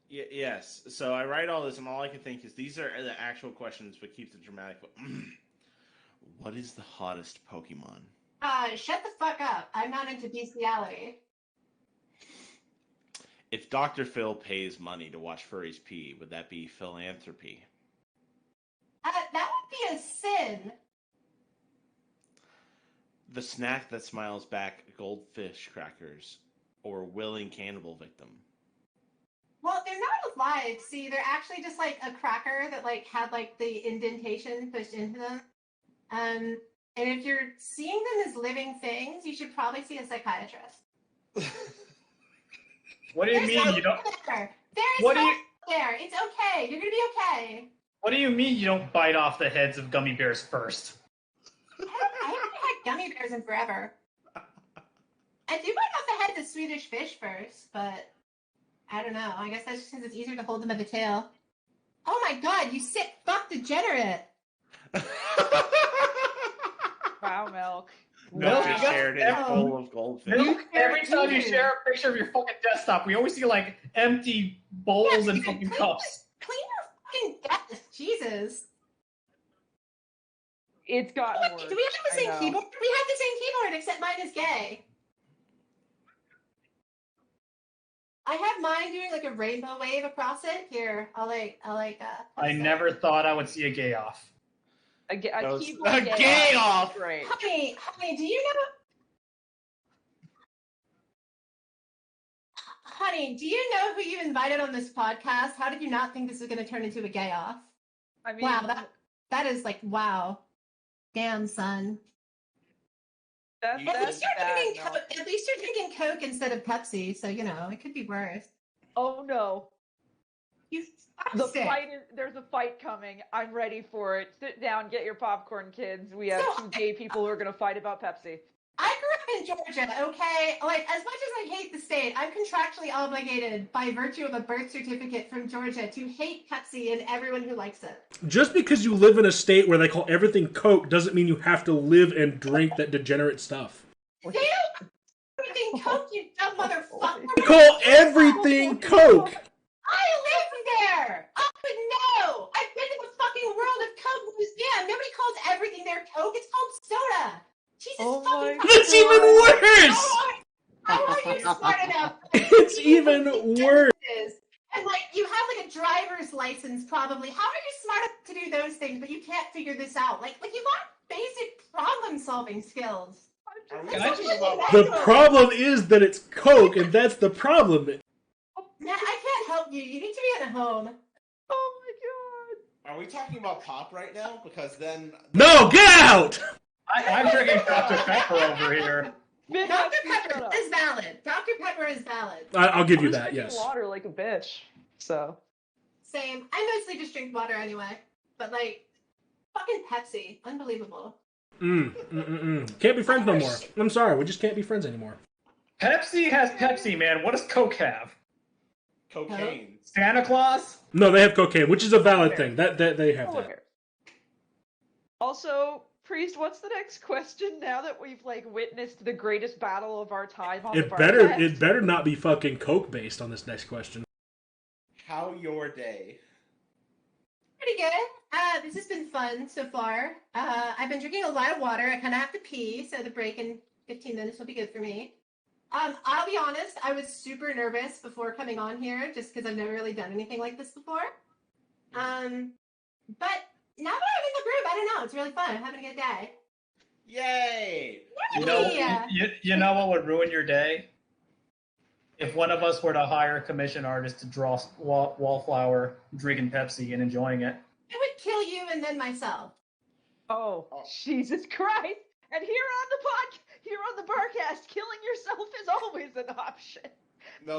Yes. So I write all this, and all I can think is these are the actual questions, but keep the dramatic. What is the hottest Pokemon? Shut the fuck up. I'm not into bestiality. If Dr. Phil pays money to watch furries pee, would that be philanthropy? That would be a sin. The snack that smiles back, goldfish crackers, or willing cannibal victim? Well, they're not alive. See, they're actually just like a cracker that like had like the indentation pushed into them. And if you're seeing them as living things, you should probably see a psychiatrist. What do you mean you don't? There is something there. It's okay. You're gonna be okay. What do you mean you don't bite off the heads of gummy bears first? I haven't had gummy bears in forever. I do bite off the heads of Swedish fish first, but I don't know. I guess that's just because it's easier to hold them by the tail. Oh my god, you sick fuck degenerate! Wow, Milk. Milk just shared it full of goldfish. Milk, every time you share a picture of your fucking desktop, we always see like empty bowls and fucking cups. Clean your fucking desk, Jesus. It's gotten worse. Do we have the same keyboard? We have the same keyboard, except mine is gay. I have mine doing like a rainbow wave across it. Here, I never thought I would see a gay off. A gay off. Honey, do you know honey, do you know who you invited on this podcast? How did you not think this was going to turn into a gay off? I mean, Wow, that is like, wow. Damn, son. that's At least you're bad. drinking Coke. At least you're drinking Coke instead of Pepsi, so you know it could be worse. Oh no. You There's a fight coming. I'm ready for it. Sit down, get your popcorn, kids. We have two gay people who are going to fight about Pepsi. I grew up in Georgia, okay? Like, as much as I hate the state, I'm contractually obligated by virtue of a birth certificate from Georgia to hate Pepsi and everyone who likes it. Just because you live in a state where they call everything Coke doesn't mean you have to live and drink that degenerate stuff. They don't everything Coke, you dumb motherfucker. They call everything Coke! I live there! I would know! I've been in the fucking world of Coke Museum. Nobody calls everything there Coke. It's called soda. Jesus fucking Christ. That's even worse! How are you smart enough? It's even worse. And like, you have like a driver's license probably. How are you smart enough to do those things, but you can't figure this out? Like you got basic problem solving skills. The problem is that it's Coke, and that's the problem. Matt, I can't help you. You need to be at home. Oh my god. Are we talking about pop right now? Because then... No, get out! I'm drinking Dr. Pepper over here. Dr. Pepper is valid. Dr. Pepper is valid. I'll give you I'm that, drinking yes. water like a bitch, so. Same. I mostly just drink water anyway. But like, fucking Pepsi. Unbelievable. Can't be friends no more. I'm sorry, we just can't be friends anymore. Pepsi has Pepsi, man. What does Coke have? Cocaine. Santa Claus? No, they have cocaine, which is a valid thing. That they have that. Also, Priest, what's the next question now that we've like witnessed the greatest battle of our time on the Barcast? It better not be fucking Coke based on this next question. How your day? Pretty good. This has been fun so far. I've been drinking a lot of water. I kind of have to pee, so the break in 15 minutes will be good for me. I'll be honest, I was super nervous before coming on here, just because I've never really done anything like this before. But now that I'm in the group, I don't know, it's really fun. I'm having a good day. Yay! You know what would ruin your day? If one of us were to hire a commission artist to draw Wallflower drinking Pepsi and enjoying it. It would kill you and then myself. Oh, Jesus Christ! And here on the Barcast, killing yourself is always an option. No,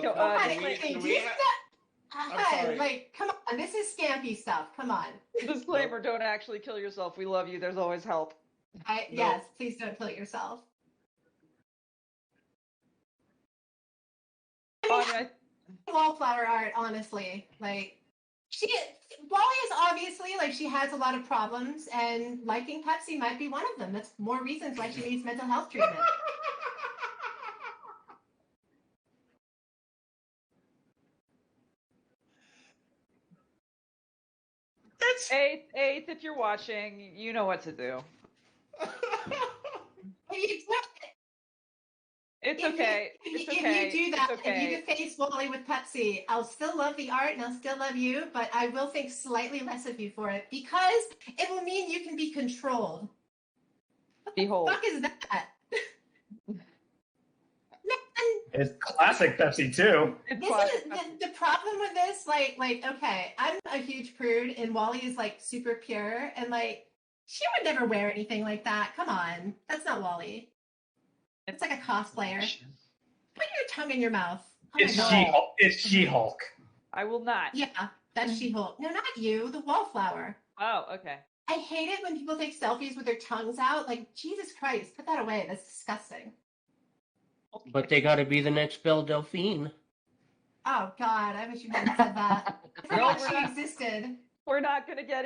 like, come on, this is Scampy stuff. Come on. Disclaimer: don't actually kill yourself. We love you. There's always help. Yes, please don't kill yourself. I mean, Wallflower art, honestly, like Wally is obviously like she has a lot of problems, and liking Pepsi might be one of them. That's more reasons why she needs mental health treatment. Eighth, if you're watching, you know what to do. It's okay. If you do that, if you deface Wally with Pepsi, I'll still love the art and I'll still love you, but I will think slightly less of you for it because it will mean you can be controlled. Behold. What the fuck is that? It's classic Pepsi too. The problem with this, like, okay, I'm a huge prude and Wally is like super pure and like she would never wear anything like that. Come on, that's not Wally. It's like a cosplayer. Put your tongue in your mouth. Oh It's She-Hulk. I will not. Yeah, that's She-Hulk. No, not you. The Wallflower. Oh, okay. I hate it when people take selfies with their tongues out. Like, Jesus Christ, put that away. That's disgusting. But they gotta be the next Belle Delphine. Oh, God, I wish you hadn't said that. I forgot she existed. We're not going to get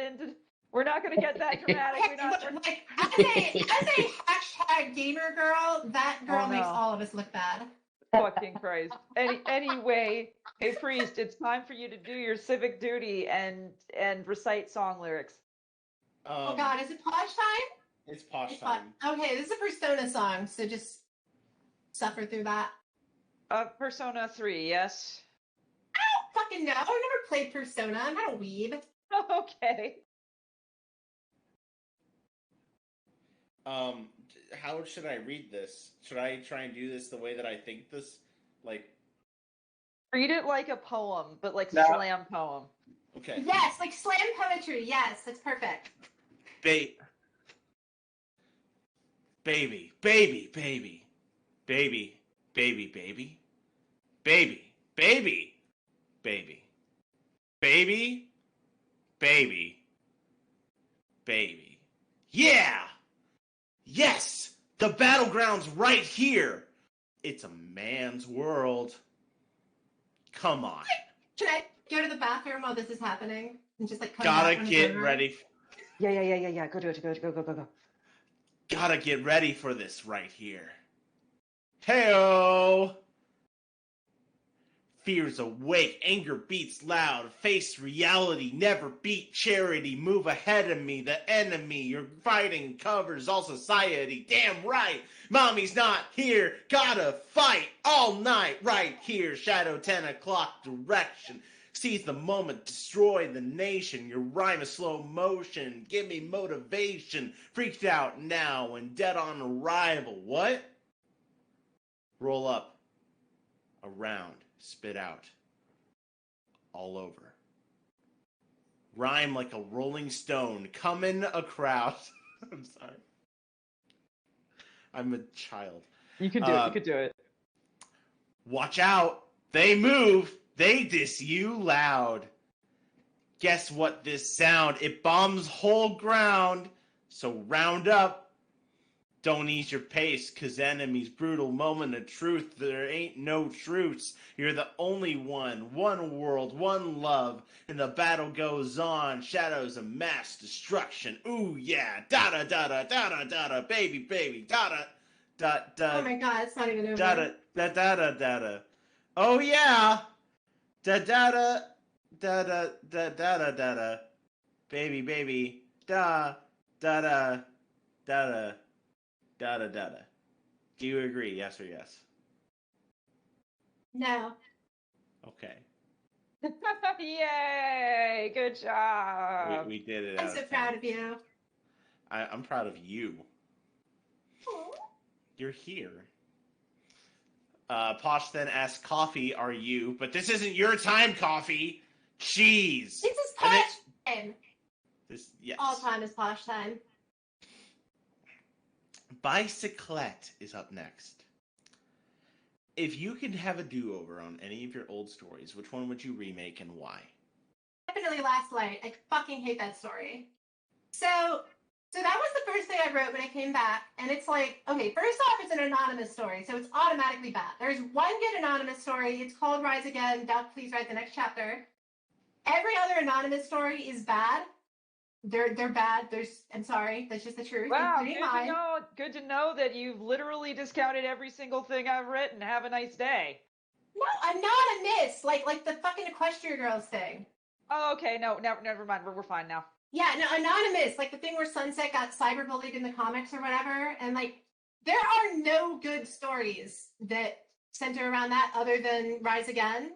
that dramatic. As a hashtag gamer girl, that girl makes all of us look bad. Fucking Christ. Anyway, hey Priest, it's time for you to do your civic duty and recite song lyrics. Oh God, is it Posh time? It's Posh time. Okay, this is a Persona song, so just suffer through that. Persona 3, yes? I don't fucking know. I've never played Persona. I'm not a weeb. Okay. How should I read this? Should I try and do this the way that I think this? Like, Read it like a poem, but like No. slam poem. Okay. Yes, like slam poetry. Yes, that's perfect. Baby, baby, baby, baby, baby, baby, baby, baby, baby, baby, baby, baby, baby. Yeah! Yes! The battleground's right here! It's a man's world. Come on. Can I go to the bathroom while this is happening and just like come Gotta back when it's get over? ready. Yeah. Go do it. Go. Gotta get ready for this right here. Heyo! Fear's awake, anger beats loud, face reality, never beat charity, move ahead of me, the enemy, you're fighting covers all society, damn right, mommy's not here, gotta fight all night, right here, shadow 10 o'clock direction, seize the moment, destroy the nation, your rhyme is slow motion, give me motivation, freaked out now and dead on arrival, what? Roll up, around. Spit out. All over. Rhyme like a rolling stone. Coming a crowd. I'm sorry. I'm a child. You can do it. You can do it. Watch out. They move. They diss you loud. Guess what this sound? It bombs whole ground. So round up. Don't ease your pace, 'cause enemies brutal moment of truth. There ain't no truce. You're the only one world, one love, and the battle goes on. Shadows of mass destruction. Ooh yeah, da da da da da da da, baby, da da da da. Oh my god, it's not even over. Da da da da da da. Oh yeah, da da da da da da da da da. Baby, da da da da da. Da da da da. Do you agree? Yes or yes? No. Okay. Yay! Good job. We did it. I'm so proud of you. I'm proud of you. Aw. You're here. Posh then asks, "Coffee, are you?" But this isn't your time, Coffee. Jeez. This is posh time. Yes. All time is posh time. Bicyclette is up next. If you could have a do-over on any of your old stories, which one would you remake and why? Definitely Last Light. I fucking hate that story. So that was the first thing I wrote when I came back, and it's like, okay, first off, it's an anonymous story, so it's automatically bad. There's one good anonymous story. It's called Rise Again. Duck, please write the next chapter. Every other anonymous story is bad. They're bad. I'm sorry. That's just the truth. Wow, including mine. good to know that you've literally discounted every single thing I've written. Have a nice day. No, I'm not a miss. Like the fucking Equestria girls thing. Oh, okay. No, never mind. We're fine now. Yeah, no, anonymous. Like the thing where Sunset got cyberbullied in the comics or whatever. And like, there are no good stories that center around that other than Rise Again.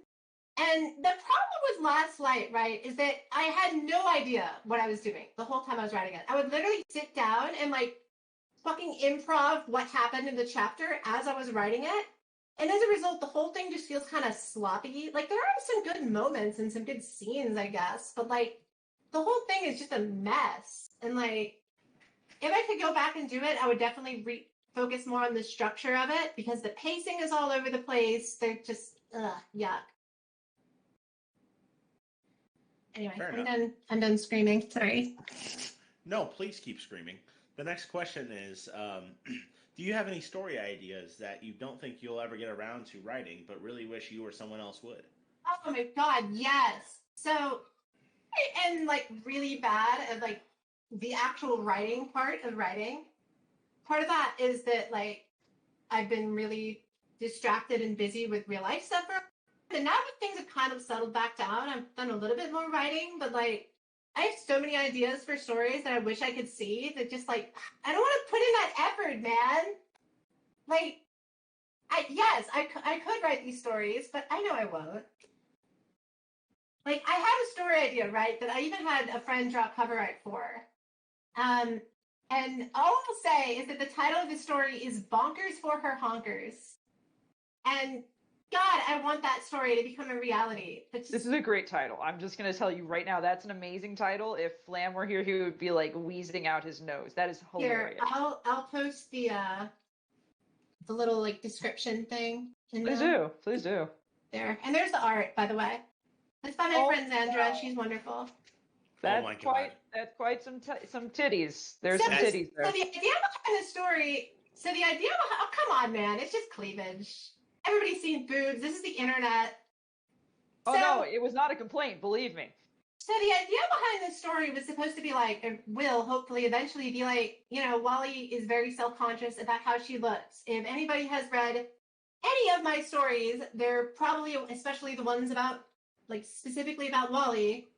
And the problem with Last Light, right, is that I had no idea what I was doing the whole time I was writing it. I would literally sit down and like fucking improv what happened in the chapter as I was writing it. And as a result, the whole thing just feels kind of sloppy. Like there are some good moments and some good scenes, I guess, but like the whole thing is just a mess. And like, if I could go back and do it, I would definitely focus more on the structure of it because the pacing is all over the place. They're just, yuck. Anyway, I'm done screaming. Sorry. No, please keep screaming. The next question is, do you have any story ideas that you don't think you'll ever get around to writing, but really wish you or someone else would? Oh my god, yes. So, I am like really bad at like the actual writing part of writing. Part of that is that like I've been really distracted and busy with real life stuff. And now that things have kind of settled back down, I've done a little bit more writing, but like I have so many ideas for stories that I wish I could see that just like I don't want to put in that effort, man. Like, I could write these stories, but I know I won't. Like, I had a story idea, right, that I even had a friend draw cover art for. And all I'll say is that the title of the story is Bonkers for Her Honkers. And God, I want that story to become a reality. This is a great title. I'm just going to tell you right now, that's an amazing title. If Flam were here, he would be like wheezing out his nose. That is hilarious. Here, I'll post the little like description thing. Please do. There, and there's the art, by the way. It's by my friend Zandra. Wow. She's wonderful. That's Oh my God. That's quite some titties. There's some titties there. So the idea behind the story. So the idea behind, oh come on, man, it's just cleavage. Everybody's seen boobs. This is the internet. Oh So- no, it was not a complaint. Believe me. So the idea behind this story was supposed to be like, it will hopefully eventually be like, you know, Wally is very self-conscious about how she looks. If anybody has read any of my stories, they're probably, especially the ones about, like specifically about Wally,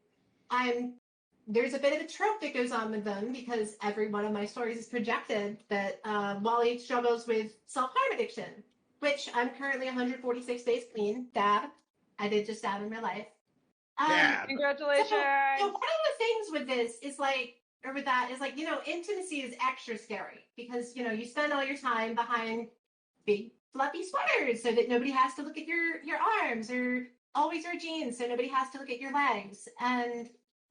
there's a bit of a trope that goes on with them because every one of my stories is projected that Wally struggles with self-harm addiction, which I'm currently 146 days clean. Dab. I did just dab in real life. Dab. Congratulations. So one of the things with this is like, or with that is like, you know, intimacy is extra scary because, you know, you spend all your time behind big fluffy sweaters so that nobody has to look at your arms, or always your jeans so nobody has to look at your legs. And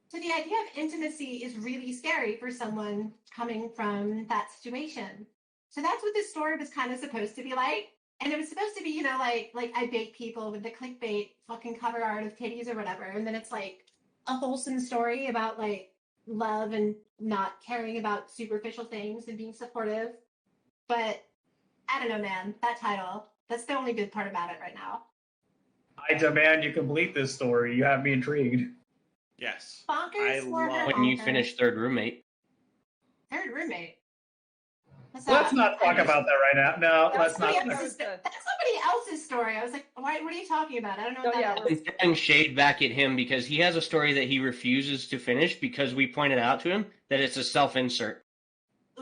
so the idea of intimacy is really scary for someone coming from that situation. So that's what this story was kind of supposed to be like. And it was supposed to be, you know, like I bait people with the clickbait fucking cover art of titties or whatever. And then it's like a wholesome story about like love and not caring about superficial things and being supportive. But I don't know, man, that title, that's the only good part about it right now. I demand you complete this story. You have me intrigued. Yes. Bonkers for her When you bonkers. finish Third Roommate. Third roommate. What's Let's that? not talk about that right now. No, let's not. That's somebody else's story. I was like, what are you talking about? I don't know what that is. I'm throwing shade back at him because he has a story that he refuses to finish because we pointed out to him that it's a self-insert.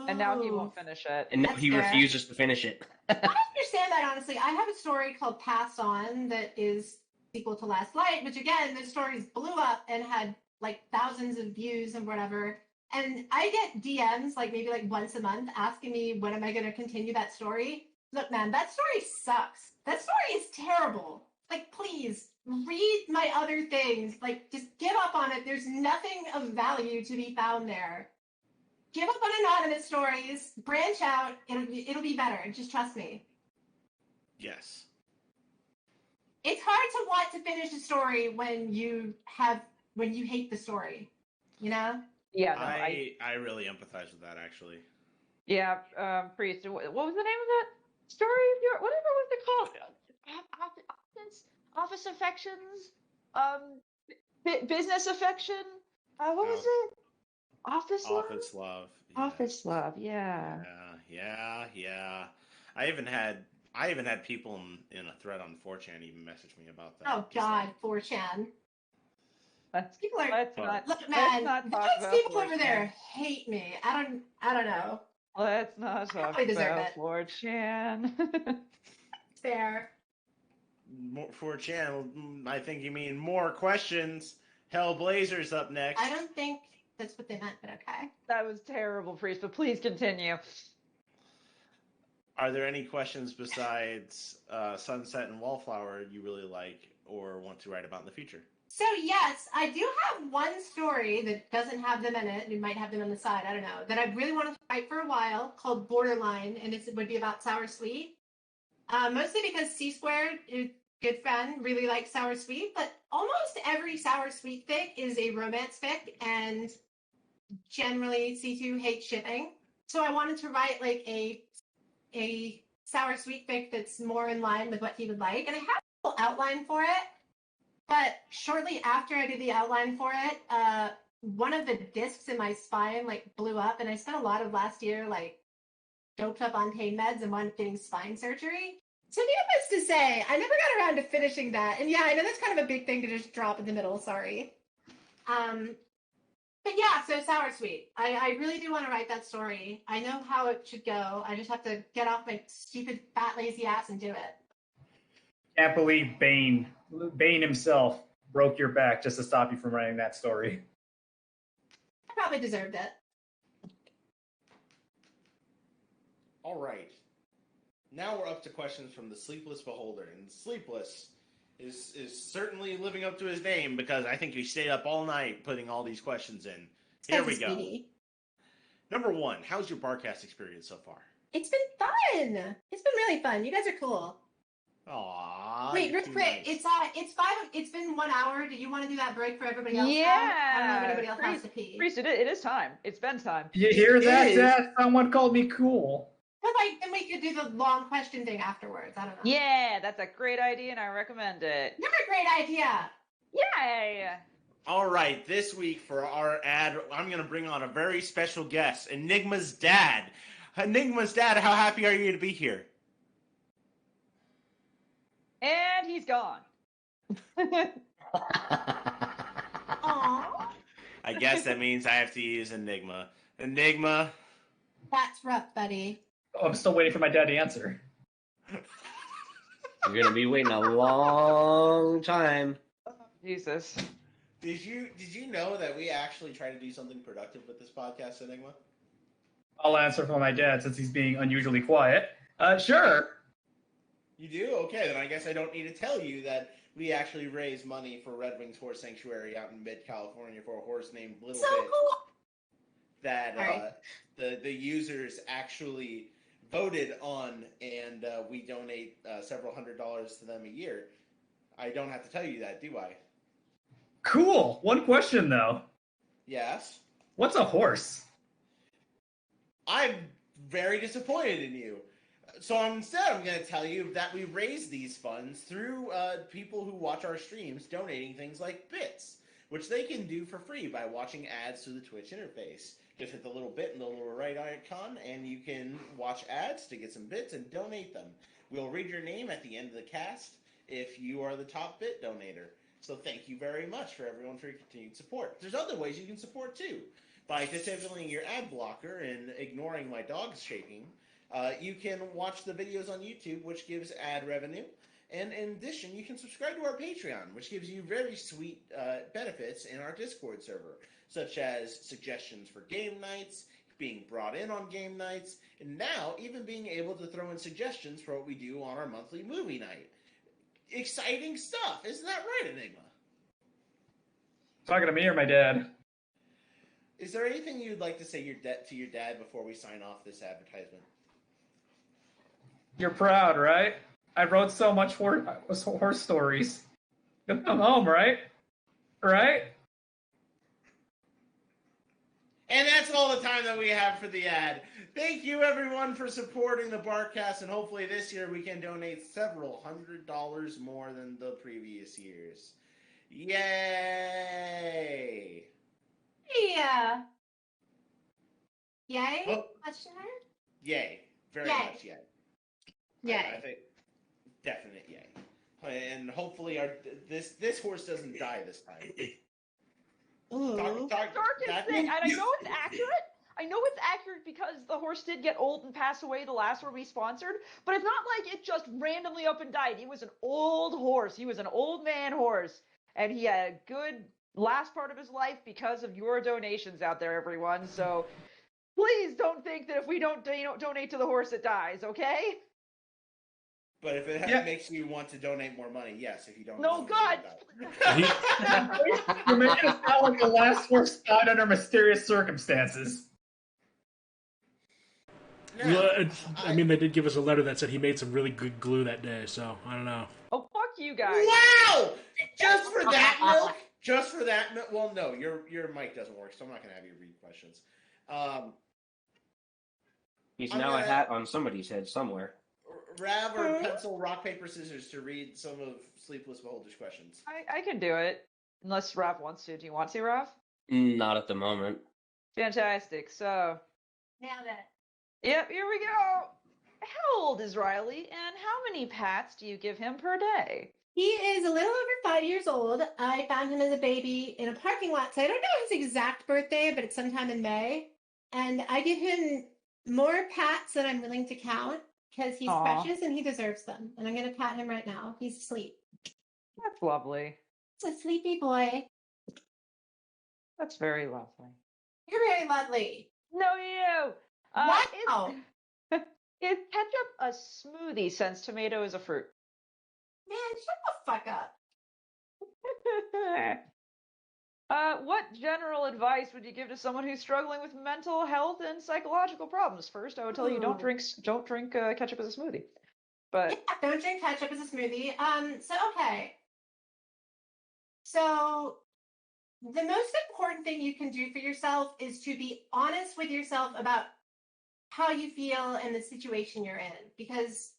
And now he Ooh. won't finish it. And now That's he fair. refuses to finish it. I understand that, honestly. I have a story called Pass On that is sequel to Last Light, which again, the stories blew up and had like thousands of views and whatever. And I get DMs like maybe like once a month asking me when am I going to continue that story. Look, man, that story sucks. That story is terrible. Like, please read my other things. Like, just give up on it. There's nothing of value to be found there. Give up on anonymous stories. Branch out. It'll be better. Just trust me. Yes. It's hard to want to finish a story when you hate the story. You know? Yeah, no, I really empathize with that, actually. Yeah, Priest. What was the name of that story of your? Whatever was it called? Office affections. Business affection. What was it? Office love. Office love. Office love. Yeah. Yeah. I even had people in a thread on 4chan even message me about that. Oh God, 4chan. People are Let's not. look, Let's man. not talk Those about people 4chan. over there hate me. I don't know. Let's not talk probably deserve about it. 4chan. Fair. 4chan. I think you mean more questions. Hellblazer's up next. I don't think that's what they meant, but okay. That was terrible, Priest. But please continue. Are there any questions besides Sunset and Wallflower you really like or want to write about in the future? So yes, I do have one story that doesn't have them in it. You might have them on the side. I don't know. That I really wanted to write for a while, called Borderline, and it would be about Sour Sweet. Mostly because C Squared, a good friend, really likes Sour Sweet, but almost every Sour Sweet fic is a romance fic, and generally C2 hates shipping. So I wanted to write like a Sour Sweet fic that's more in line with what he would like, and I have a little outline for it. But shortly after I did the outline for it, one of the discs in my spine like blew up, and I spent a lot of last year like doped up on pain meds and wound up getting spine surgery. So needless to say, I never got around to finishing that. And yeah, I know that's kind of a big thing to just drop in the middle. Sorry. But yeah, so Sour Sweet. I really do want to write that story. I know how it should go. I just have to get off my stupid fat lazy ass and do it. Can't believe Bane himself broke your back just to stop you from writing that story. I probably deserved it. All right. Now we're up to questions from the Sleepless Beholder, and Sleepless is certainly living up to his name because I think he stayed up all night putting all these questions in. Here we go. Number 1, how's your Barcast experience so far? It's been fun. It's been really fun. You guys are cool. Aww. Wait, real quick. Nice. It's been 1 hour. Do you want to do that break for everybody else? Yeah. I don't know if anybody else has to pee. Priest, it is time. It's bedtime. You hear that, Dad? Someone called me cool. But then we could do the long question thing afterwards. I don't know. Yeah, that's a great idea, and I recommend it. You're a great idea. Yay! All right, this week for our ad, I'm going to bring on a very special guest, Enigma's dad. Enigma's dad, how happy are you to be here? And he's gone. Aww. I guess that means I have to use Enigma. Enigma. That's rough, buddy. Oh, I'm still waiting for my dad to answer. You're gonna be waiting a long time. Jesus. Did you know that we actually try to do something productive with this podcast, Enigma? I'll answer for my dad since he's being unusually quiet. Sure. You do? Okay, then I guess I don't need to tell you that we actually raise money for Red Wings Horse Sanctuary out in mid-California for a horse named Little So Bit. cool. That the users actually voted on, and we donate several $100s to them a year. I don't have to tell you that, do I? Cool. One question, though. Yes? What's a horse? I'm very disappointed in you. So instead, I'm going to tell you that we raise these funds through people who watch our streams donating things like bits, which they can do for free by watching ads through the Twitch interface. Just hit the little bit in the lower right icon, and you can watch ads to get some bits and donate them. We'll read your name at the end of the cast if you are the top bit donator. So thank you very much for everyone for your continued support. There's other ways you can support too. By disabling your ad blocker and ignoring my dog's shaking, you can watch the videos on YouTube, which gives ad revenue. And in addition, you can subscribe to our Patreon, which gives you very sweet benefits in our Discord server, such as suggestions for game nights, being brought in on game nights, and now even being able to throw in suggestions for what we do on our monthly movie night. Exciting stuff. Isn't that right, Enigma? Talking to me or my dad? Is there anything you'd like to say to your dad before we sign off this advertisement? You're proud, right? I wrote so much horse stories. You'll come home, right? Right? And that's all the time that we have for the ad. Thank you, everyone, for supporting the Barcast, and hopefully this year we can donate several $100s more than the previous years. Yay! Yeah. Yay? Oh. Question? Yay. Very Yay. much yay. Yay. I think definite yay. And hopefully this horse doesn't die this time. Ooh. Dark is sick, and I know it's accurate. I know it's accurate because the horse did get old and pass away the last one we sponsored, but it's not like it just randomly up and died. He was an old horse. He was an old man horse, and he had a good last part of his life because of your donations out there, everyone. So please don't think that if we don't donate to the horse, it dies, okay? But if it makes you want to donate more money, yes, if you don't. No, God! You're making it sound like the last horse died under mysterious circumstances. Well, I mean, they did give us a letter that said he made some really good glue that day, so I don't know. Oh, fuck you guys. Wow! Just for that milk? Just for that milk? Well, no, your mic doesn't work, so I'm not going to have you read questions. He's now a hat on somebody's head somewhere. Rav or pencil, rock, paper, scissors to read some of Sleepless Beholder's questions. I can do it. Unless Rav wants to. Do you want to, Rav? Not at the moment. Fantastic. So, Nailed it. yep, here we go. How old is Riley, and how many pats do you give him per day? He is a little over 5 years old. I found him as a baby in a parking lot, so I don't know his exact birthday, but it's sometime in May. And I give him more pats than I'm willing to count because he's Aw. precious and he deserves them. And I'm going to pat him right now. He's asleep. That's lovely. It's a sleepy boy. That's very lovely. You're very lovely. No, you. Wow. Is ketchup a smoothie since tomato is a fruit? Man, shut the fuck up. What general advice would you give to someone who's struggling with mental health and psychological problems? First, I would tell you don't drink ketchup as a smoothie. But Yeah, don't drink ketchup as a smoothie. Okay. So the most important thing you can do for yourself is to be honest with yourself about how you feel and the situation you're in. Because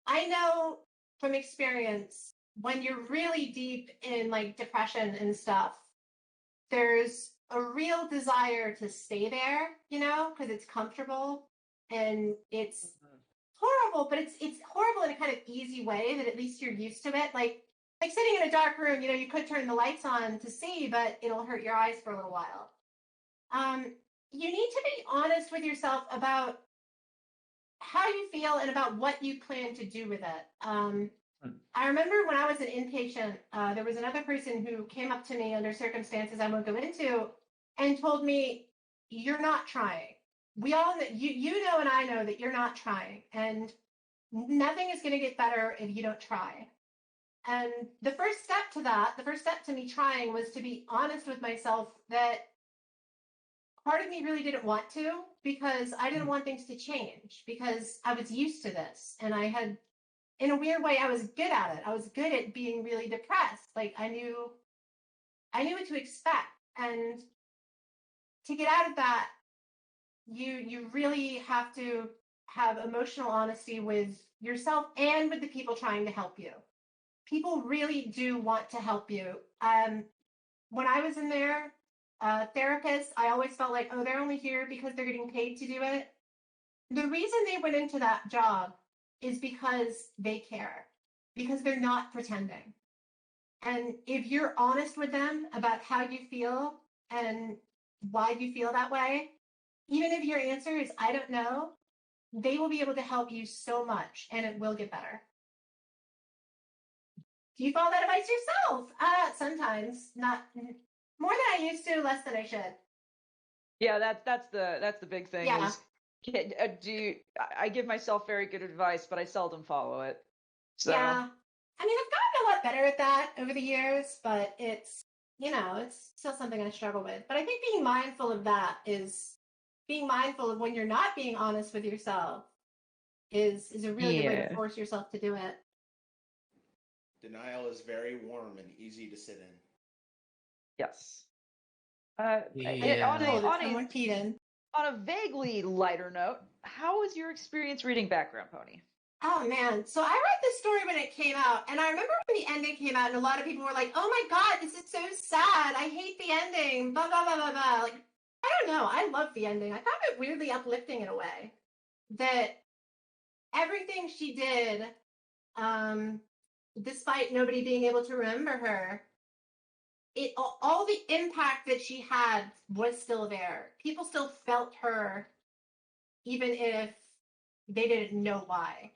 I know from experience, when you're really deep in like depression and stuff, there's a real desire to stay there, you know, because it's comfortable and it's horrible, but it's horrible in a kind of easy way that at least you're used to it. Like sitting in a dark room, you know, you could turn the lights on to see, but it'll hurt your eyes for a little while. You need to be honest with yourself about how you feel and about what you plan to do with it. I remember when I was an inpatient, there was another person who came up to me under circumstances I won't go into and told me, "You're not trying. We all know, you know, and I know that you're not trying, and nothing is going to get better if you don't try." And the first step to me trying was to be honest with myself that part of me really didn't want to, because I didn't want things to change, because I was used to this. And I had, in a weird way, I was good at it. I was good at being really depressed. Like I knew what to expect. And to get out of that, you really have to have emotional honesty with yourself and with the people trying to help you. People really do want to help you. When I was in there, therapists, I always felt like, oh, they're only here because they're getting paid to do it. The reason they went into that job is because they care, because they're not pretending. And if you're honest with them about how you feel and why you feel that way, even if your answer is, I don't know, they will be able to help you so much and it will get better. Do you follow that advice yourself? Sometimes, not more than I used to, less than I should. yeah, that's the big thing. Yeah. I give myself very good advice, but I seldom follow it. So Yeah. I mean, I've gotten a lot better at that over the years, but it's, you know, it's still something I struggle with. But I think being mindful of that is being mindful of when you're not being honest with yourself is a really good way to force yourself to do it. Denial is very warm and easy to sit in. yes. Yeah. Someone peed in. On a vaguely lighter note, how was your experience reading Background Pony? Oh man, so I read this story when it came out, and I remember when the ending came out, and a lot of people were like, "Oh my god, this is so sad. I hate the ending." Blah blah blah blah blah. Like, I don't know. I love the ending. I found it weirdly uplifting in a way. That everything she did, despite nobody being able to remember her, all the impact that she had was still there. People still felt her, even if they didn't know why.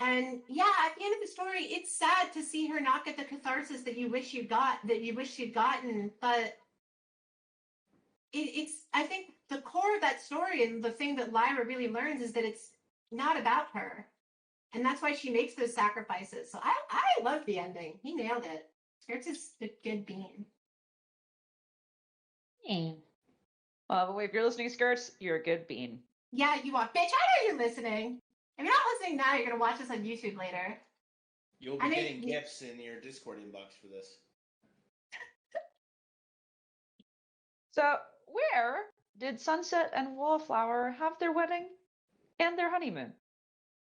And yeah, at the end of the story, it's sad to see her not get the catharsis that you wish you'd gotten. But it's I think the core of that story and the thing that Lyra really learns is that it's not about her, and that's why she makes those sacrifices. So I love the ending. He nailed it. Skirts is a good bean. But if you're listening, Skirts, you're a good bean. Yeah, you are. Bitch, I know you're listening. If you're not listening now, you're going to watch this on YouTube later. You'll be getting gifts in your Discord inbox for this. So, where did Sunset and Wallflower have their wedding and their honeymoon?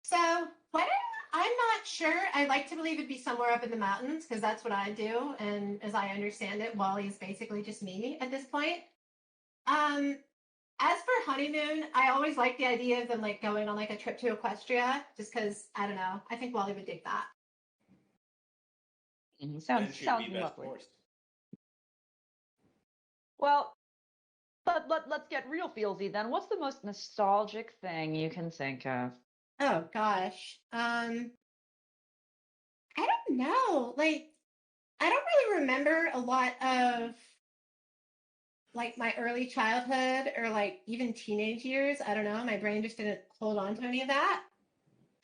So, wedding, I'm not sure. I like to believe it'd be somewhere up in the mountains, because that's what I do. And as I understand it, Wally is basically just me at this point. As for honeymoon, I always like the idea of them like going on like a trip to Equestria, just because I don't know. I think Wally would dig that. Sounds lovely. Well, let's get real feelsy then. What's the most nostalgic thing you can think of? Oh gosh, I don't know. Like, I don't really remember a lot of like my early childhood or like even teenage years. I don't know. My brain just didn't hold on to any of that.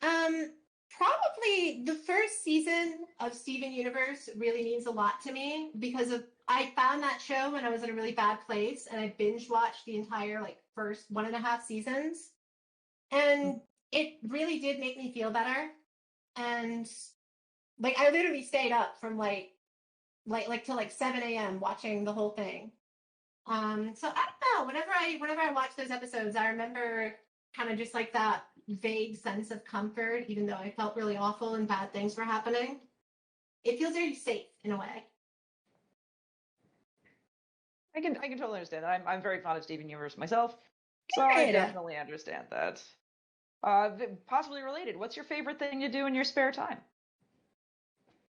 Probably the first season of Steven Universe really means a lot to me because I found that show when I was in a really bad place, and I binge watched the entire first 1.5 seasons, and it really did make me feel better. And I literally stayed up from till 7 a.m. watching the whole thing. So I don't know. Whenever I watch those episodes, I remember kind of just that vague sense of comfort, even though I felt really awful and bad things were happening. It feels very safe in a way. I can totally understand that. I'm very fond of Steven Universe myself, so I definitely understand that. Possibly related. What's your favorite thing to do in your spare time?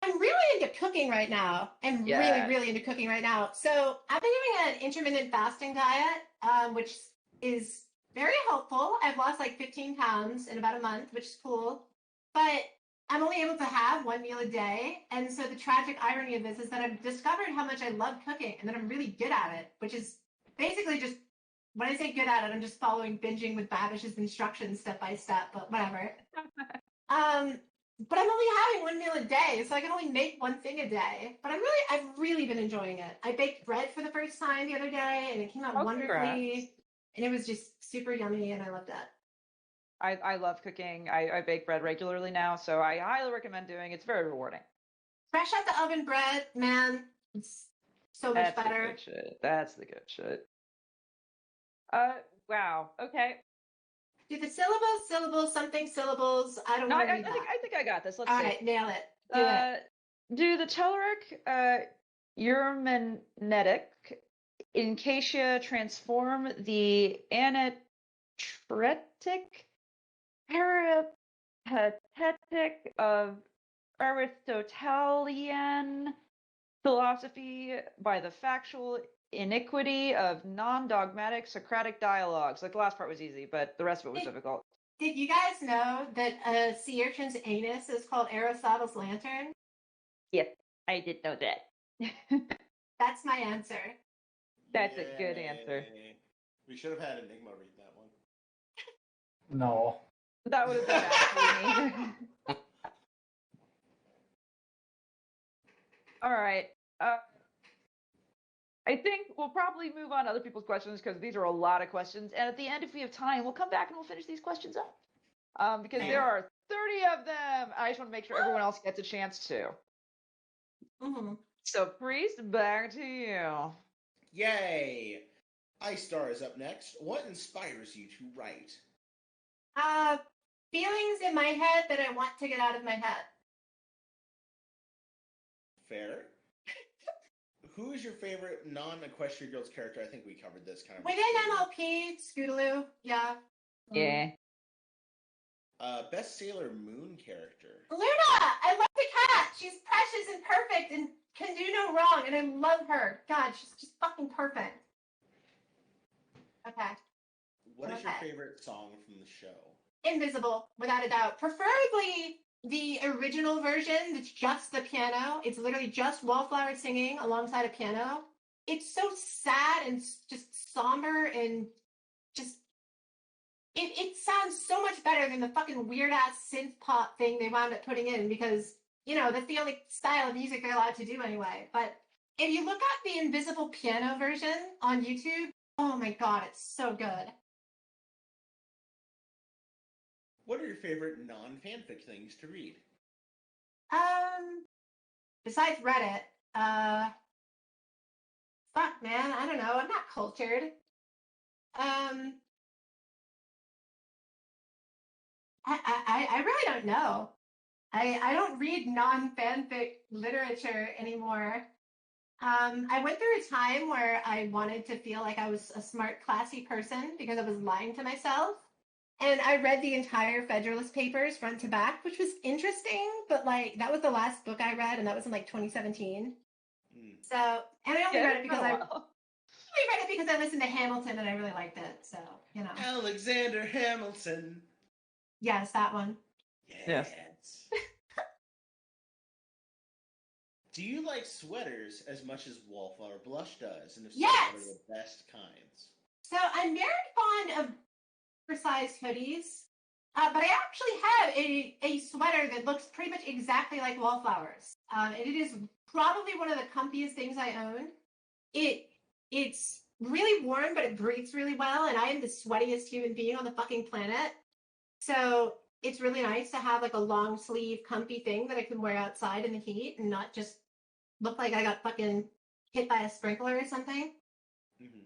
I'm really into cooking right now. Really into cooking right now. So I've been doing an intermittent fasting diet, which is very helpful. I've lost 15 pounds in about a month, which is cool. But I'm only able to have one meal a day. And so the tragic irony of this is that I've discovered how much I love cooking and that I'm really good at it, which is basically just, when I say good at it, I'm just following binging with Babish's instructions step by step, but whatever. But I'm only having one meal a day, so I can only make one thing a day. But I've really been enjoying it. I baked bread for the first time the other day, and it came out wonderfully. And it was just super yummy, and I loved it. I love cooking. I bake bread regularly now, so I highly recommend doing it. It's very rewarding. Fresh out the oven bread, man, it's so much better. That's the good shit. That's the good shit. Wow. Okay. Do the syllables, something syllables. I don't know. I think I got this. Let's see. All right, nail it. Do it. Do the Telerik Urmanetic Incatia transform the anatretic peripatetic of Aristotelian philosophy by the factual iniquity of non-dogmatic Socratic dialogues? The last part was easy, but the rest of it was difficult. Did you guys know that a sea urchin's anus is called Aristotle's lantern? Yep, I did know that. That's my answer. That's a good answer. We should have had Enigma read that one. No. That would have been actually me. All right. I think we'll probably move on to other people's questions because these are a lot of questions. And at the end, if we have time, we'll come back and we'll finish these questions up. Because there are 30 of them. I just want to make sure everyone else gets a chance to. Mm-hmm. So, Priest, back to you. Yay! iStar is up next. What inspires you to write? Feelings in my head that I want to get out of my head. Fair. Who is your favorite non-Equestria Girls character? I think we covered this kind of. Within MLP, Scootaloo, yeah. Yeah. Best Sailor Moon character. Luna! I love the cat! She's precious and perfect and can do no wrong, and I love her. God, she's just fucking perfect. Okay. What is your favorite song from the show? Invisible, without a doubt. Preferably the original version that's just the piano. It's literally just Wallflower singing alongside a piano. It's so sad and just somber and just... It sounds so much better than the fucking weird-ass synth pop thing they wound up putting in because, that's the only style of music they're allowed to do anyway. But if you look at the Invisible piano version on YouTube, oh my god, it's so good. What are your favorite non-fanfic things to read? Besides Reddit, fuck man, I don't know, I'm not cultured. I really don't know. I don't read non-fanfic literature anymore. I went through a time where I wanted to feel like I was a smart, classy person because I was lying to myself. And I read the entire Federalist Papers front to back, which was interesting, but that was the last book I read, and that was in 2017. So, and I only read it because I listened to Hamilton and I really liked it. So, Alexander Hamilton. Yes, that one. Yes. Do you like sweaters as much as Wallflower Blush does? And if so, yes! What are the best kinds? So I'm very fond of oversized hoodies. But I actually have a sweater that looks pretty much exactly like Wallflowers. It is probably one of the comfiest things I own. It's really warm, but it breathes really well, and I am the sweatiest human being on the fucking planet. So it's really nice to have like a long sleeve, comfy thing that I can wear outside in the heat and not just look like I got fucking hit by a sprinkler or something. Mm-hmm.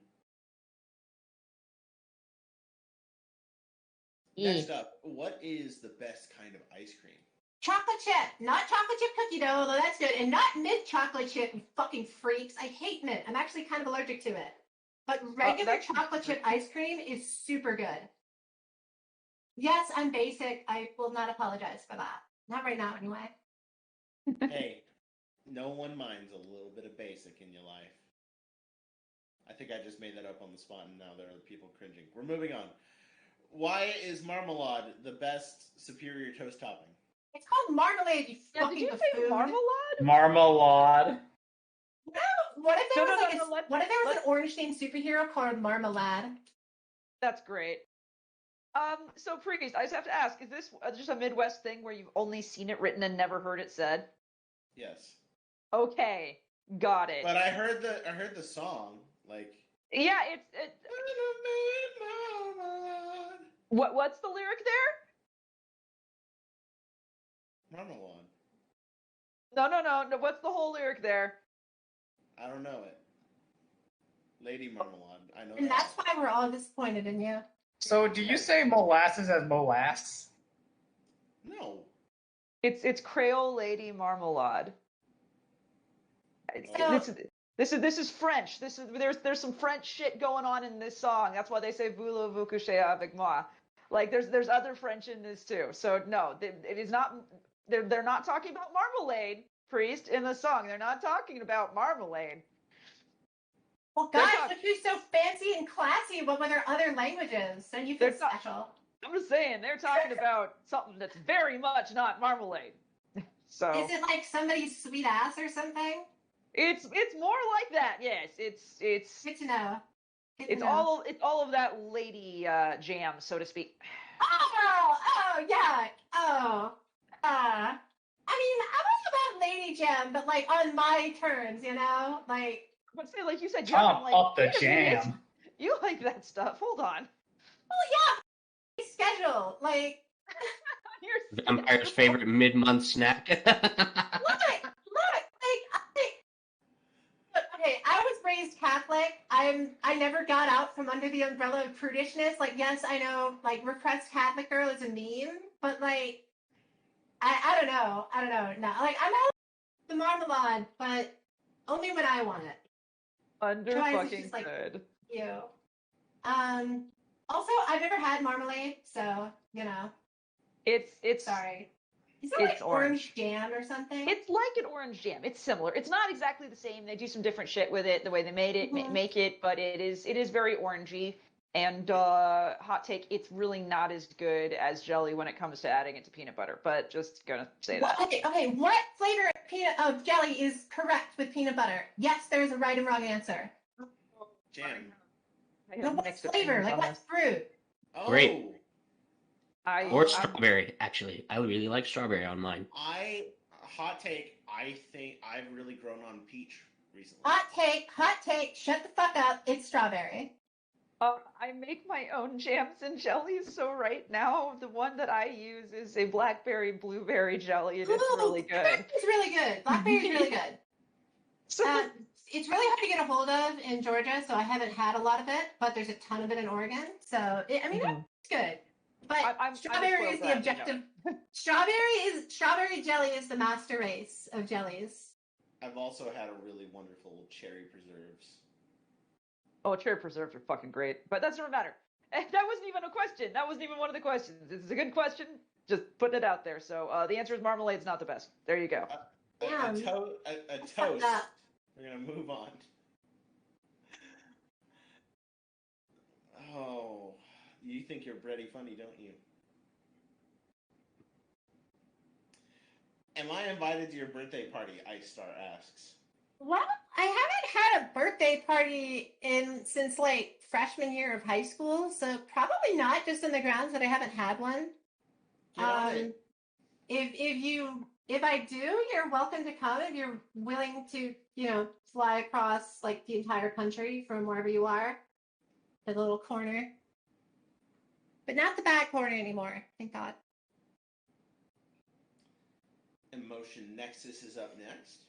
Mm. Next up, what is the best kind of ice cream? Chocolate chip, not chocolate chip cookie dough, although that's good, and not mint chocolate chip, you fucking freaks. I hate mint. I'm actually kind of allergic to it. But regular that's- chocolate chip ice cream is super good. Yes, I'm basic. I will not apologize for that. Not right now, anyway. Hey, no one minds a little bit of basic in your life. I think I just made that up on the spot, and now there are people cringing. We're moving on. Why is marmalade the best superior toast topping? It's called marmalade, you Yeah, fucking did you say buffoon. marmalade? Marmalade. What if there No, was no, like no, a, let's- what if there was let's- an orange themed superhero called Marmalade? That's great. So Priest, I just have to ask: is this just a Midwest thing where you've only seen it written and never heard it said? Yes, Okay, got it. but I heard the song like. Yeah, it's what's the lyric there? Marmalade. No. What's the whole lyric there? I don't know it. Lady Marmalade. I know And that. that's why we're all disappointed in you. So do you say molasses as molass? No. It's Creole Lady Marmalade. So- This is French. There's some French shit going on in this song. That's why they say voulez-vous coucher avec moi. Like there's other French in this too. So no, it is not. They're not talking about marmalade, Priest, in the song. They're not talking about marmalade. Well, They're gosh, talk- look who's so fancy and classy, but with our other languages, so you feel They're not- special. I'm just saying they're talking about something that's very much not marmalade. So Is it like somebody's sweet ass or something? it's more like that. Yes, it's Good to know. Good to it's know. all of that lady jam, so to speak. Oh, yuck. Oh, I mean, I don't know about Lady Gem, but like on my terms, you know, like. But say, like you said, Pump like up the wait a minute. jam. You like that stuff? Hold on. Well, yeah, schedule. Like, You're Vampire's favorite mid-month snack. look, like, okay, I was raised Catholic. I never got out from under the umbrella of prudishness. Like, yes, I know, like, repressed Catholic girl is a meme, but like, I don't know. No, like, I'm out the marmalade, but only when I want it. under Otherwise, it's fucking just, like, good. You. Also, I've never had marmalade, so you know. It's Sorry. Is it It's like orange jam or something? It's like an orange jam. It's similar. It's not exactly the same. They do some different shit with it, the way they made it, Mhm. make it, but it is very orangey. And hot take, it's really not as good as jelly when it comes to adding it to peanut butter. But just gonna say that. Okay. What flavor of jelly is correct with peanut butter? Yes, there is a right and wrong answer. Jam. I No, have what mixed flavor? opinions Like on what this. fruit? Oh. Great. Or I'm- strawberry, actually. I really like strawberry on mine. Hot take. I think I've really grown on peach recently. Hot take. Shut the fuck up. It's strawberry. I make my own jams and jellies, so right now the one that I use is a blackberry blueberry jelly, and it's really good. It's really good. Blackberry's really good. So It's really hard to get a hold of in Georgia, so I haven't had a lot of it, but there's a ton of it in Oregon. So, it's good. But I'm strawberry a is the spoiled brat, objective. Strawberry jelly is the master race of jellies. I've also had a really wonderful cherry preserves. Oh, cherry preserves are fucking great, but that doesn't matter. That wasn't even a question. That wasn't even one of the questions. It's a good question. Just putting it out there. So the answer is marmalade's not the best. There you go. A Damn. toast. up. We're gonna move on. Oh, you think you're Bretty funny, don't you? Am I invited to your birthday party? Ice Star asks. Well, I haven't had a birthday party since like freshman year of high school, so probably not, just on the grounds that I haven't had one. Get on it. If I do, you're welcome to come if you're willing to, fly across like the entire country from wherever you are. The little corner. But not the back corner anymore, thank God. Emotion Nexus is up next.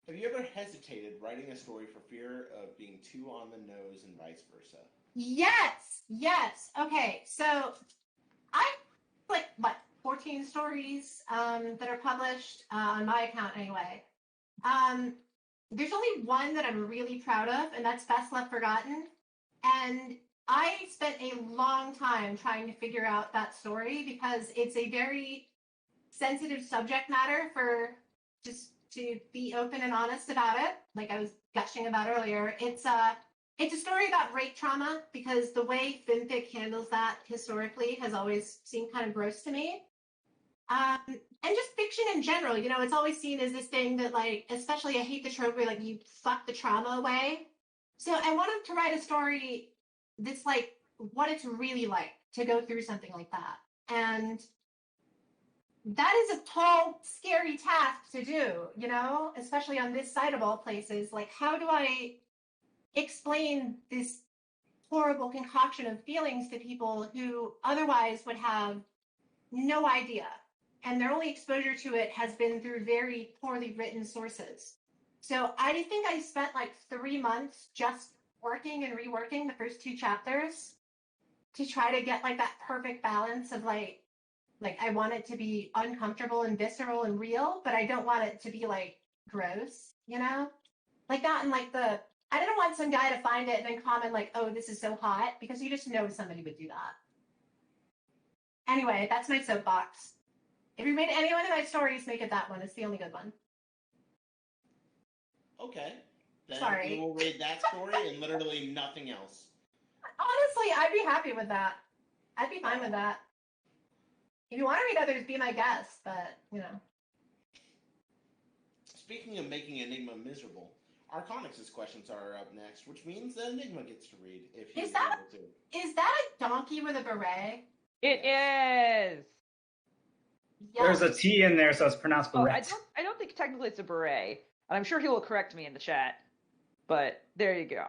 Have you ever hesitated writing a story for fear of being too on the nose and vice versa? Yes. Okay, so I 14 stories that are published on my account anyway. There's only one that I'm really proud of, and that's Best Left Forgotten. And I spent a long time trying to figure out that story because it's a very sensitive subject matter for just to be open and honest about it. Like I was gushing about earlier. It's a story about rape trauma because the way fanfic handles that historically has always seemed kind of gross to me. And just fiction in general, it's always seen as this thing that, like, especially I hate the trope where, like, you fuck the trauma away. So I wanted to write a story that's, like, what it's really like to go through something like that. And that is a tall, scary task to do, especially on this side of all places. Like, how do I explain this horrible concoction of feelings to people who otherwise would have no idea? And their only exposure to it has been through very poorly written sources. So I think I spent like 3 months just working and reworking the first 2 chapters to try to get like that perfect balance of like I want it to be uncomfortable and visceral and real, but I don't want it to be like gross, like that. And like I didn't want some guy to find it and then comment like, oh, this is so hot, because you just know somebody would do that. Anyway, that's my soapbox. If you made any one of my stories, make it that one. It's the only good one. Okay. Then Sorry. we will read that story and literally nothing else. Honestly, I'd be happy with that. I'd be fine with that. If you want to read others, be my guest, but, Speaking of making Enigma miserable, Arconix's questions are up next, which means that Enigma gets to read if he's able to. Is that a donkey with a beret? It is. Yes. There's a T in there, so it's pronounced Oh, beret. I don't think technically it's a beret. And I'm sure he will correct me in the chat. But there you go.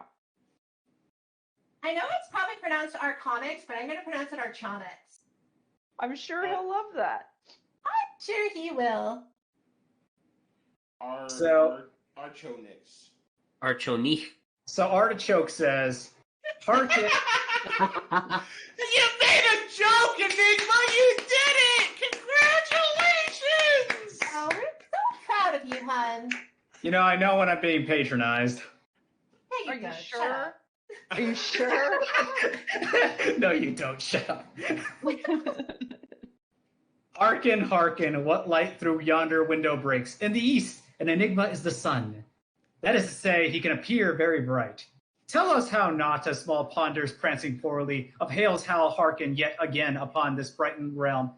I know it's probably pronounced Arconix, but I'm going to pronounce it Archonix. I'm sure he'll love that. I'm sure he will. Archonix. Archonich. So Artichoke says, Harkin. You made a joke, Enigma! You did it! Congratulations! Oh, we're so proud of you, hun. I know when I'm being patronized. There Are you go. you Shut sure? up. Are you sure? No, you don't. Shut up. Hearken, hearken, what light through yonder window breaks? In the east, an enigma is the sun. That is to say, he can appear very bright. Tell us how not a small ponders prancing poorly, of hails howl hearken yet again upon this brightened realm.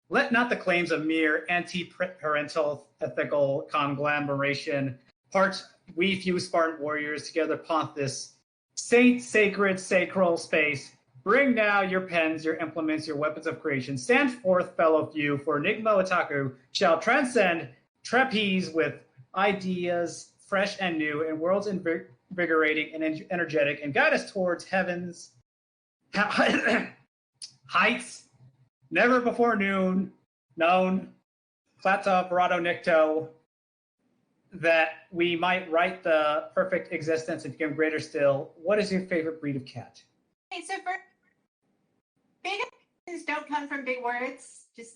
Let not the claims of mere anti-parental ethical conglomeration part we few Spartan warriors together pont this sacred sacral space. Bring now your pens, your implements, your weapons of creation. Stand forth, fellow few, for Enigma Otaku shall transcend trapeze with ideas fresh and new, and worlds invigorating and energetic, and guide us towards heaven's heights never before known, Plata Verado Nicto, that we might write the perfect existence and become greater still. What is your favorite breed of cat? Okay, so for big things don't come from big words, just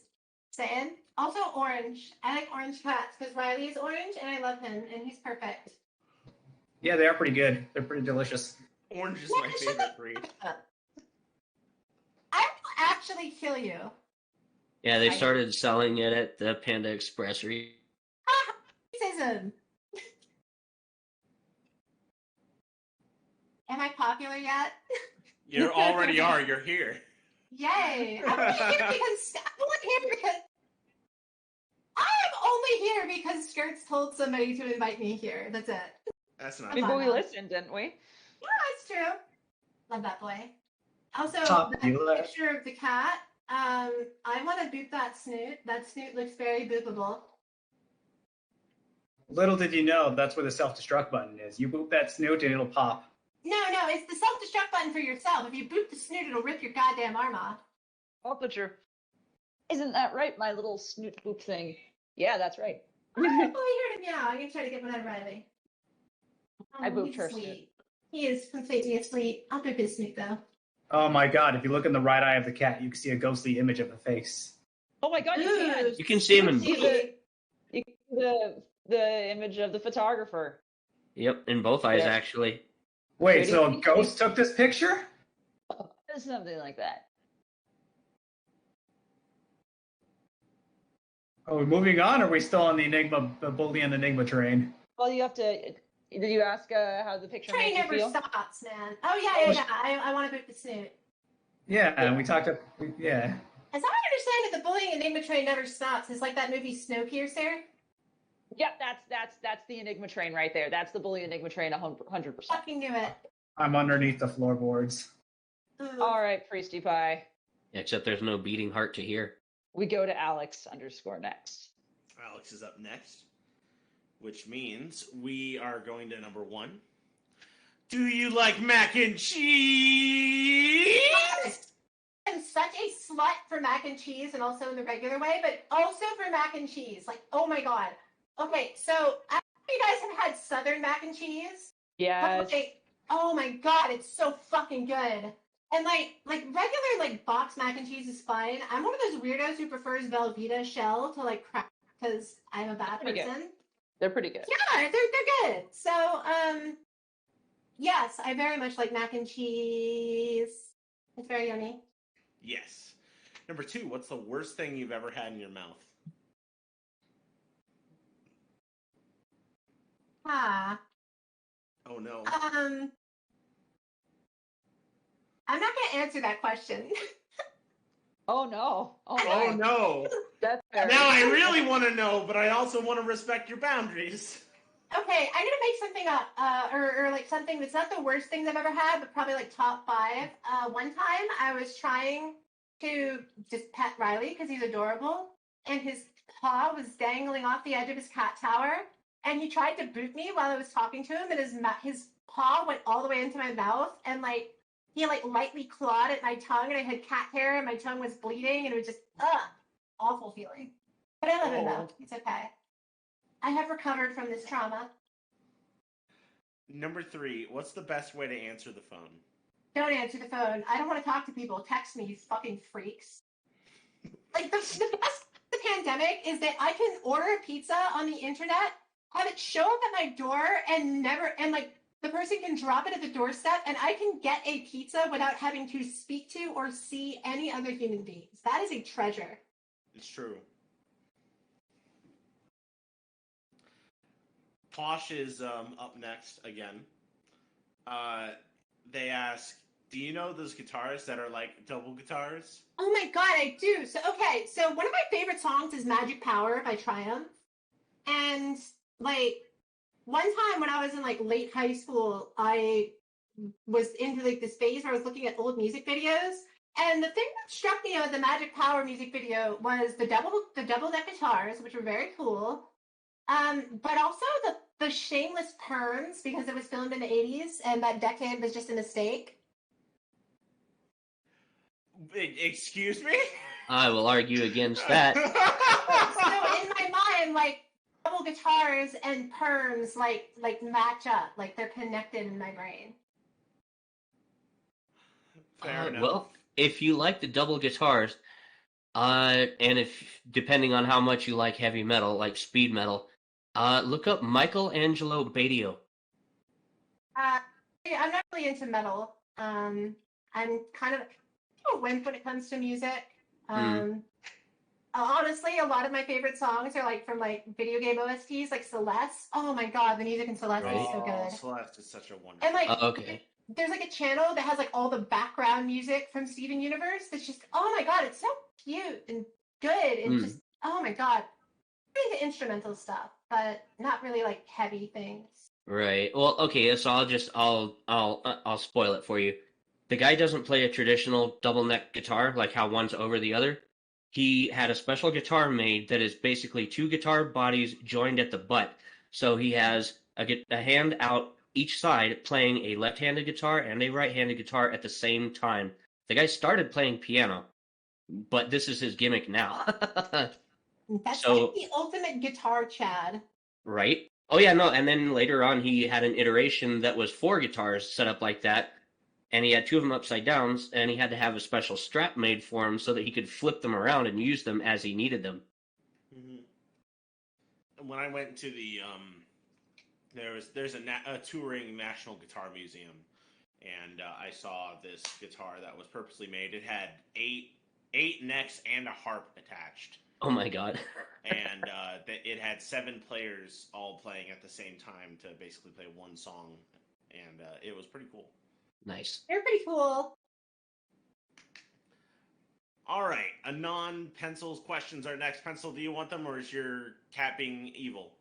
saying. Also orange. I like orange cats because Riley is orange and I love him and he's perfect. Yeah, they are pretty good. They're pretty delicious. Orange is my favorite breed. I will actually kill you. Yeah, they started selling it at the Panda Express. Racism. Am I popular yet? You already are. You're here. Yay! I'm only here because Skirts told somebody to invite me here. That's it. That's not. Maybe we listened, didn't we? Yeah, it's true. Love that boy. Also, Popular. the picture of the cat I want to boop that snoot. That snoot looks very boopable. Little did you know, that's where the self-destruct button is. You boop that snoot and it'll pop. No, it's the self-destruct button for yourself. If you boop the snoot, it'll rip your goddamn arm off. Oh, butcher. Isn't that right, my little snoot boop thing? Yeah, that's right. Oh, you heard him meow. I'm going to try to get one out of Riley. I booped he's her sweet. snoot. He is completely asleep. I'll boop his snoot, though. Oh my god, if you look in the right eye of the cat, you can see a ghostly image of a face. Oh my god, you can! You can see him in You can see the image of the photographer. Yep, in both eyes Yeah. actually. Wait, so a ghost took this picture? Something like that. Oh, we're moving on, or are we still on the Boolean Enigma train? Well, you have to. Did you ask how the picture Train makes you never feel? stops, man. Oh, yeah. I want to boop the snoot. Yeah, and we talked yeah. As I understand it, the bullying Enigma train never stops. It's like that movie Snowpiercer. Yep, that's the Enigma train right there. That's the bully Enigma train, 100%. Fucking knew it. I'm underneath the floorboards. Ugh. All right, Priesty Pie. Except there's no beating heart to hear. We go to Alex _ next. Alex is up next, which means we are going to number 1. Do you like mac and cheese? I'm such a slut for mac and cheese and also in the regular way, but also for mac and cheese. Like, oh my god. Okay, so I don't know if you guys have had Southern mac and cheese. Yes. Like, oh my god, it's so fucking good. And like regular like box mac and cheese is fine. I'm one of those weirdos who prefers Velveeta shell to like crack because I'm a bad Pretty good. person. They're pretty good. Yeah, they're good. So yes, I very much like mac and cheese. It's very yummy. Yes. Number 2, what's the worst thing you've ever had in your mouth? Ah. Oh no. I'm not going to answer that question. Oh no. Oh, Oh my. no. That's fair. Now I really want to know, but I also want to respect your boundaries. Okay, I'm gonna make something up, or like something that's not the worst things I've ever had, but probably like top 5. One time I was trying to just pet Riley because he's adorable, and his paw was dangling off the edge of his cat tower, and he tried to boot me while I was talking to him, and his paw went all the way into my mouth, and like he like lightly clawed at my tongue, and I had cat hair, and my tongue was bleeding, and it was just awful feeling. But I love it though; it's okay. I have recovered from this trauma. Number 3, what's the best way to answer the phone? Don't answer the phone. I don't want to talk to people. Text me, you fucking freaks. Like, the best of the pandemic is that I can order a pizza on the internet, have it show up at my door, and like, the person can drop it at the doorstep, and I can get a pizza without having to speak to or see any other human beings. That is a treasure. It's true. Posh is up next again. They ask, do you know those guitars that are like double guitars? Oh my god, I do. So one of my favorite songs is Magic Power by Triumph. And like one time when I was in like late high school, I was into like this phase where I was looking at old music videos. And the thing that struck me about the Magic Power music video was the double neck guitars, which were very cool. But also the shameless perms because it was filmed in the 80s and that decade was just a mistake. Excuse me? I will argue against that. So in my mind, like double guitars and perms like match up, like they're connected in my brain. Fair enough. Well, if you like the double guitars, and if depending on how much you like heavy metal, like speed metal, look up Michelangelo Badio. I'm not really into metal. I'm kind of a wimp when it comes to music. Honestly, a lot of my favorite songs are like from like video game OSTs, like Celeste. Oh my god, the music in Celeste is so good. Celeste is such a wonderful. And like, Okay. there's like a channel that has like all the background music from Steven Universe. That's just, oh my god, it's so cute and good and just, oh my god. I'm into instrumental stuff, but not really like heavy things. Right. Well, okay. So I'll spoil it for you. The guy doesn't play a traditional double neck guitar, like how one's over the other. He had a special guitar made that is basically two guitar bodies joined at the butt. So he has a hand out each side playing a left-handed guitar and a right-handed guitar at the same time. The guy started playing piano, but this is his gimmick now. That's So- like the ultimate guitar Chad. Right? Oh yeah, no, and then later on he had an iteration that was 4 guitars set up like that, and he had 2 of them upside down, and he had to have a special strap made for him so that he could flip them around and use them as he needed them. When I went to the there's a touring National Guitar Museum, and I saw this guitar that was purposely made. It had eight necks and a harp attached. Oh my god. And it had 7 players all playing at the same time to basically play one song, and it was pretty cool. Nice. They're pretty cool. All right, Pencil's questions are next. Pencil, do you want them, or is your cat being evil?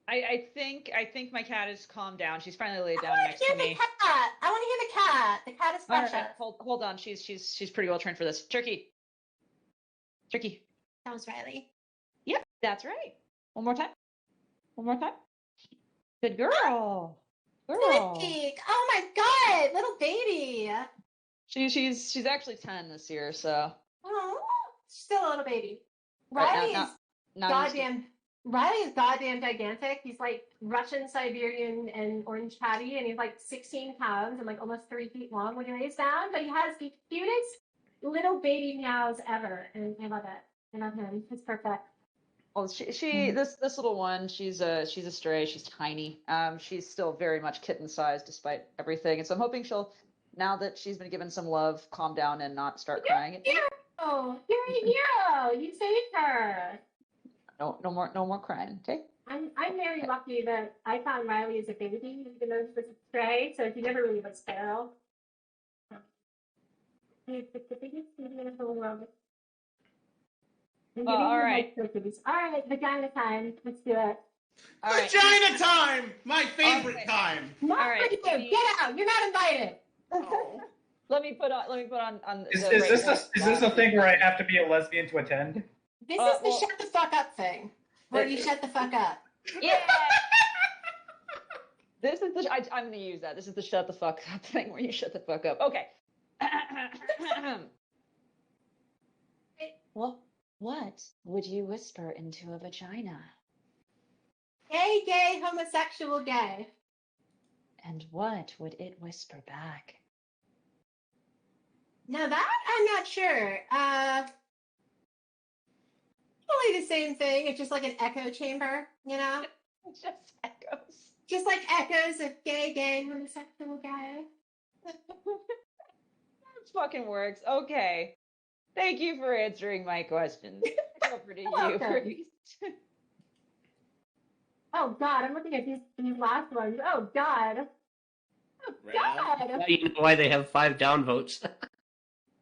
I think my cat has calmed down. She's finally laid I down want next to hear to the me. cat. I want to hear the cat. The cat is All precious. right, hold on. She's pretty well trained for this. Turkey. That was Riley. Yep, that's right. One more time. Good girl. Slick. Oh my god, little baby. She's actually 10 this year, so. Oh, still a little baby. Right, Riley now- is now used to- goddamn. Riley is goddamn gigantic. He's like Russian, Siberian, and orange tabby, and he's like 16 pounds and like almost 3 feet long when he lays down. But he has the cutest little baby meows ever, and I love it. I love him. He's perfect. Well, this little one, she's a stray. She's tiny. She's still very much kitten sized despite everything, and so I'm hoping she'll, now that she's been given some love, calm down and not start crying. Oh, you're a hero. You saved her. No more crying. Okay. I'm very lucky that I found Riley as a baby, even though he was a stray, so he never really was feral. He's the biggest baby in the whole world. All right. All right, vagina time. Let's do it. All right. Vagina time! My favorite Okay. time! Not All right, for you. Jenny. Get out. You're not invited. Oh. Let me put on Is the this a thing where I have to be a lesbian to attend? This Uh, is the well- shut the fuck up thing, where you shut the fuck up. Yeah. This is the I'm gonna use that. This is the shut the fuck up thing where you shut the fuck up. Okay. Well, what would you whisper into a vagina? Gay, homosexual, gay. And what would it whisper back? Now that I'm not sure. Probably the same thing. It's just like an echo chamber, you know? It just echoes. Just like echoes of gay, homosexual, gay. That fucking works. Okay. Thank you for answering my questions. Over to you, welcome. Priest. Oh God, I'm looking at these last ones. Oh God. Oh Right on. God. Now you know why they have 5 downvotes.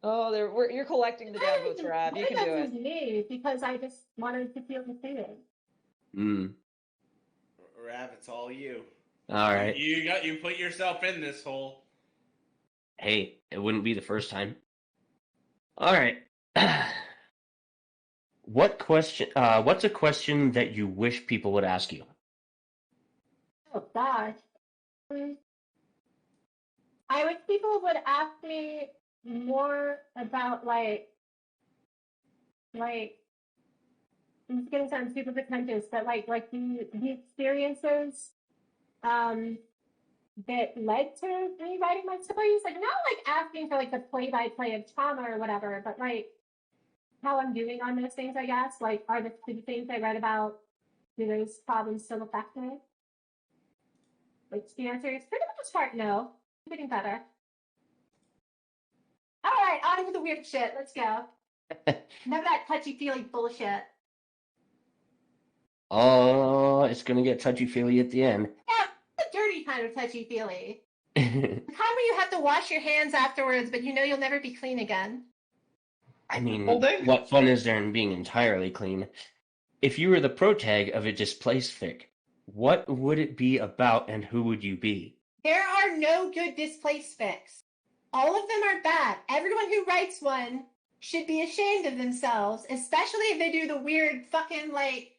Oh, you're collecting the downvotes, Rab. You can do This it. is me because I just wanted to feel the feeling. Rav, it's all you. All right. You put yourself in this hole. Hey, it wouldn't be the first time. All right. What's a question that you wish people would ask you? Oh gosh. I wish people would ask me more about like this is gonna sound super pretentious, but like the experiences that led to me writing my stories. Like not like asking for like the play-by-play of trauma or whatever, but like how I'm doing on those things, I guess. Like are the things I read about, do those problems still affect me? Like the answer is pretty much part no. Getting better. All right, on with the weird shit. Let's go. None of that touchy-feely bullshit. Oh, it's gonna get touchy-feely at the end. Yeah, the dirty kind of touchy-feely. The kind where you have to wash your hands afterwards, but you know you'll never be clean again. I mean, Holding? what fun is there in being entirely clean? If you were the protag of a displaced fic, what would it be about and who would you be? There are no good displaced fics. All of them are bad. Everyone who writes one should be ashamed of themselves, especially if they do the weird fucking, like,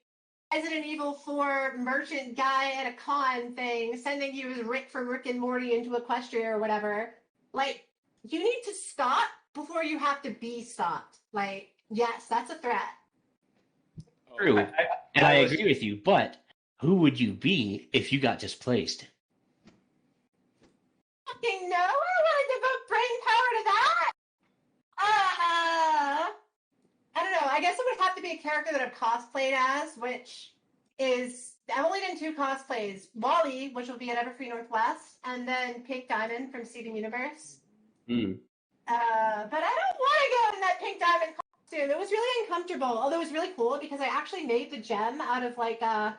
Resident Evil 4 merchant guy at a con thing, sending you as Rick from Rick and Morty into Equestria or whatever. Like, you need to stop before you have to be stopped. Like, yes, that's a threat. True. And I was- agree with you, but who would you be if you got displaced? Fucking no, I want to devote brain power to that. I don't know. I guess it would have to be a character that I've cosplayed as, which is I've only done 2 cosplays: Wally, which will be at Everfree Northwest, and then Pink Diamond from Steven Universe. Hmm. But I don't want to go in that Pink Diamond costume. It was really uncomfortable, although it was really cool because I actually made the gem out of like a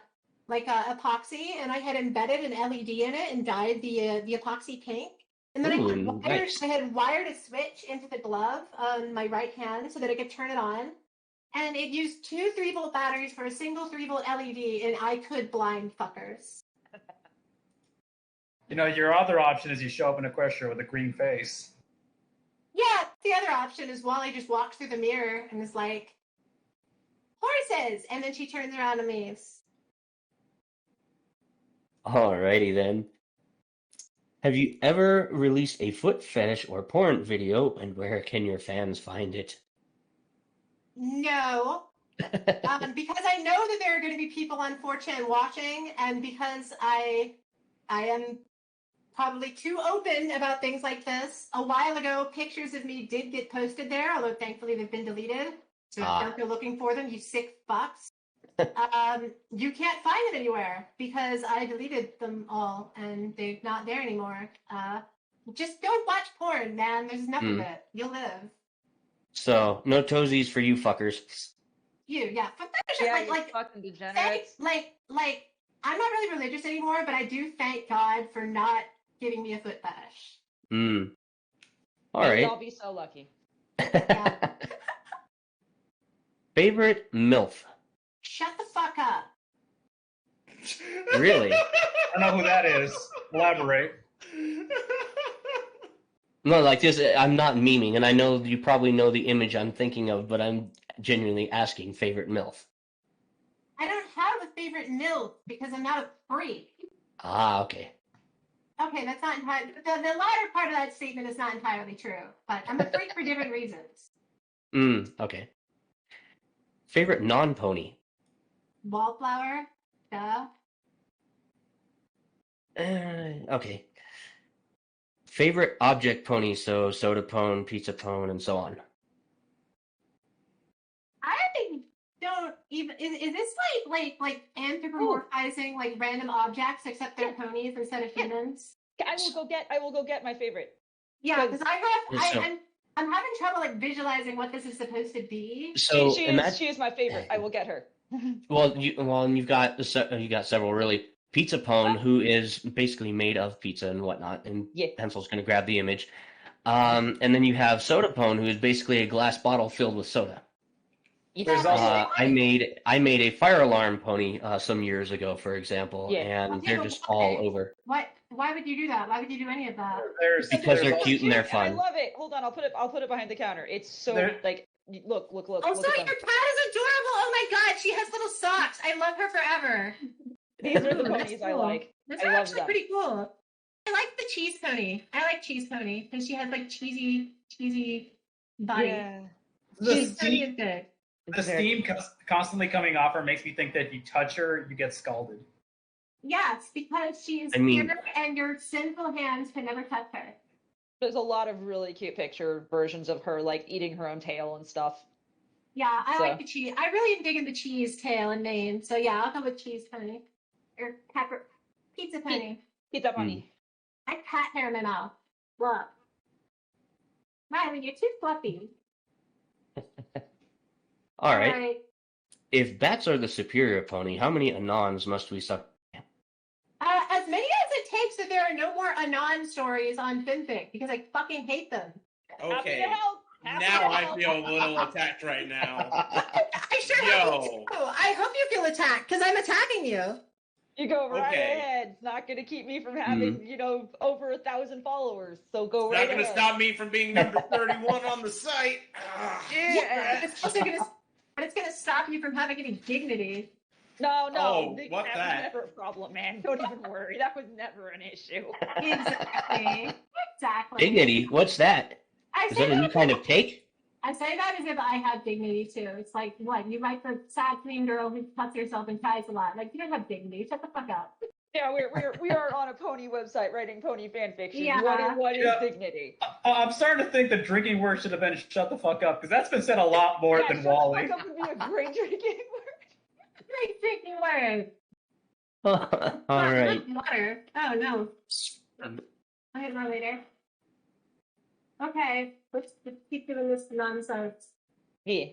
epoxy, and I had embedded an LED in it and dyed the epoxy pink. And then Nice. I had wired a switch into the glove on my right hand so that I could turn it on. And it used 2 3-volt batteries for a single 3-volt LED, and I could blind fuckers. You know, your other option is you show up in Equestria with a green face. Yeah, the other option is Wally just walks through the mirror and is like, horses! And then she turns around and leaves. Alrighty then. Have you ever released a foot fetish or porn video, and where can your fans find it? No. Because I know that there are going to be people on 4chan watching, and because I am probably too open about things like this. A while ago, pictures of me did get posted there, although thankfully they've been deleted. So don't go looking for them, you sick fucks. You can't find them anywhere because I deleted them all and they're not there anymore. Just don't watch porn, man. There's enough of it. You'll live. So, no toesies for you fuckers. Yeah. But that's Yeah, like, you like, fucking degenerates. like, I'm not really religious anymore, but I do thank God for not giving me a foot fetish. All We'd right. all be so lucky. Favorite MILF? Shut the fuck up. Really? I don't know who that is. Elaborate. No, like this, I'm not memeing, and I know you probably know the image I'm thinking of, but I'm genuinely asking favorite MILF. I don't have a favorite MILF because I'm not a freak. Ah, okay. Okay, that's not entirely. The latter part of that statement is not entirely true, but I'm a freak for different reasons. Okay. Favorite non-pony? Wallflower, duh. Okay. Favorite object pony, so soda pone, pizza pone, and so on. I don't even. Is this like anthropomorphizing like random objects except they're ponies instead of humans? I will go get my favorite. Yeah, because So- I'm having trouble like visualizing what this is supposed to be. So she is my favorite. I will get her. and you've got several really. Pizza pone, who is basically made of pizza and whatnot, and Pencil's going to grab the image. And then you have soda pone, who is basically a glass bottle filled with soda. There's also I made a fire alarm pony some years ago, for example, and Okay, they're but just why? all over Why would you do that? Why would you do any of that? because they're also- cute and they're I fun. love it. Hold on, I'll put it behind the counter. It's so like look. Also, look your at cat them. is adorable. Oh my god, she has little socks. I love her forever. These are the Ooh, that's ponies I cool. like. That's I love actually them. pretty cool. I like the cheese pony. I like cheese pony because she has like cheesy body. Yeah. Cheese pony is good. The steam constantly coming off her makes me think that if you touch her, you get scalded. Yes, because she is I mean- pure and your sinful hands can never touch her. There's a lot of really cute picture versions of her like eating her own tail and stuff. Yeah, I So- like the cheese. I really am digging the cheese tail and mane. So yeah, I'll go with cheese pony. Or pepper. Pizza pony. Pizza pony. I cat hair in my mouth. Look. Riley, you're too fluffy. All right. If bats are the superior pony, how many anons must we suck? As many as it takes that there are no more Anon stories on FinFic because I fucking hate them. Happy Okay. to help. Happy Now to I help. feel a little attacked right now. I sure Yo. hope you do. I hope you feel attacked because I'm attacking you. You go right Okay. ahead. It's not going to keep me from having, over 1,000 followers. So go right Not ahead. going to stop me from being number 31 on the site. Yeah. But it's also gonna stop you from having any dignity. No. Oh, that what was that? never a problem, man. Don't even worry. That was never an issue. Exactly. Dignity? What's that? Is that a new kind of take? I say that as if I have dignity too. It's like, what? You write the sad, clean girl who cuts herself and tries a lot. Like, you don't have dignity. Shut the fuck up. Yeah, we are on a pony website writing pony fanfiction. Yeah. What is Yeah. dignity? I'm starting to think the drinking word should have been "shut the fuck up" because that's been said a lot more Yeah, than shut Wally. the fuck up would be a great drinking word. Great drinking word. All right. Water. Oh, no. I'll hit more later. Okay, let's keep doing this nonsense. Yeah.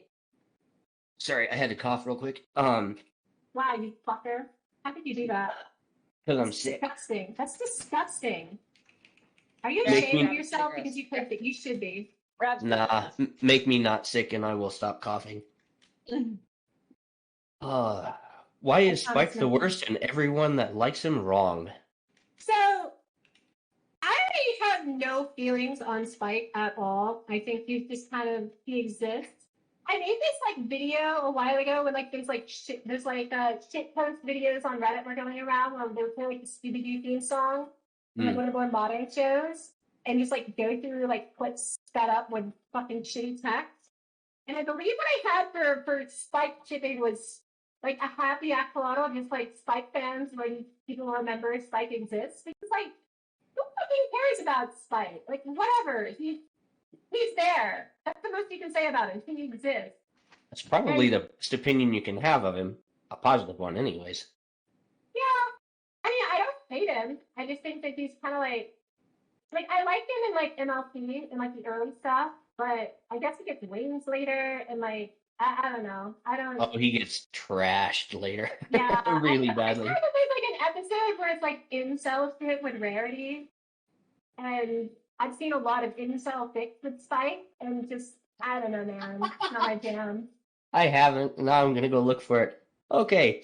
Sorry, I had to cough real quick. Wow, you fucker. How could you do that? Because I'm That's sick. disgusting. That's disgusting. Are you Make ashamed me- of yourself because you could that you should be? Nah, make me not sick and I will stop coughing. Why is Spike the worst and everyone that likes him wrong? So, I have no feelings on Spike at all. I think he exists. I made this like video a while ago when like shit post videos on Reddit were going around where they were playing like the Scooby Doo theme song and like one of our modern shows and just like go through like clips sped up with fucking shitty text. And I believe what I had for Spike chipping was like a happy axolotl of just like Spike fans when people remember Spike exists. Because like who fucking cares about Spike? Like whatever. He's there. That's the most you can say about him. He exists. That's probably the best opinion you can have of him. A positive one, anyways. Yeah. I mean, I don't hate him. I just think that he's kind of like I liked him in like MLP and like the early stuff, but I guess he gets wings later and like I don't know. I don't. Oh, he gets trashed later. Yeah, really I badly. heard that there's like an episode where it's like incel shit with Rarity, and I've seen a lot of incel fics with Spike, and just I don't know, man, it's not my jam. I haven't. Now I'm gonna go look for it. Okay.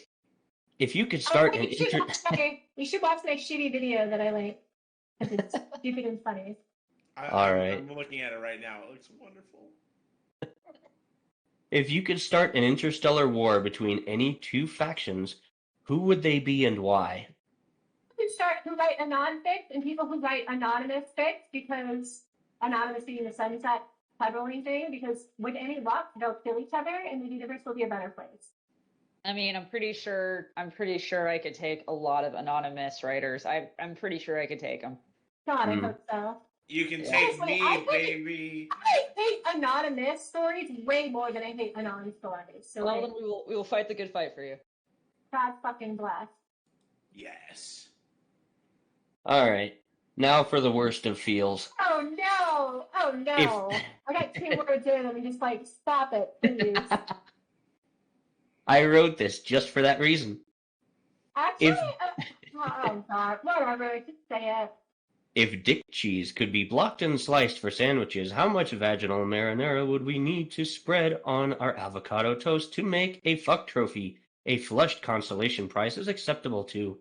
If you could start an You should watch my shitty video that I linked. Because it's stupid and funny. All right. I'm looking at it right now. It looks wonderful. If you could start an interstellar war between any two factions, who would they be and why? Who write a non-fic and people who write anonymous fics, because anonymous being the sunset pedaling thing, because with any luck they'll kill each other and the universe will be a better place. I mean, I'm pretty sure I could take a lot of anonymous writers. I'm pretty sure I could take them. God, I hope so. You can take me, baby. I hate anonymous stories way more than I hate anonymous stories. So Well, then we will fight the good fight for you. God fucking bless. Yes. All right. Now for the worst of feels. Oh no! Oh no! I got 2 words in and I'm just like, stop it, please. I wrote this just for that reason. Actually, oh god, whatever, just say it. If dick cheese could be blocked and sliced for sandwiches, how much vaginal marinara would we need to spread on our avocado toast to make a fuck trophy? A flushed consolation prize is acceptable too.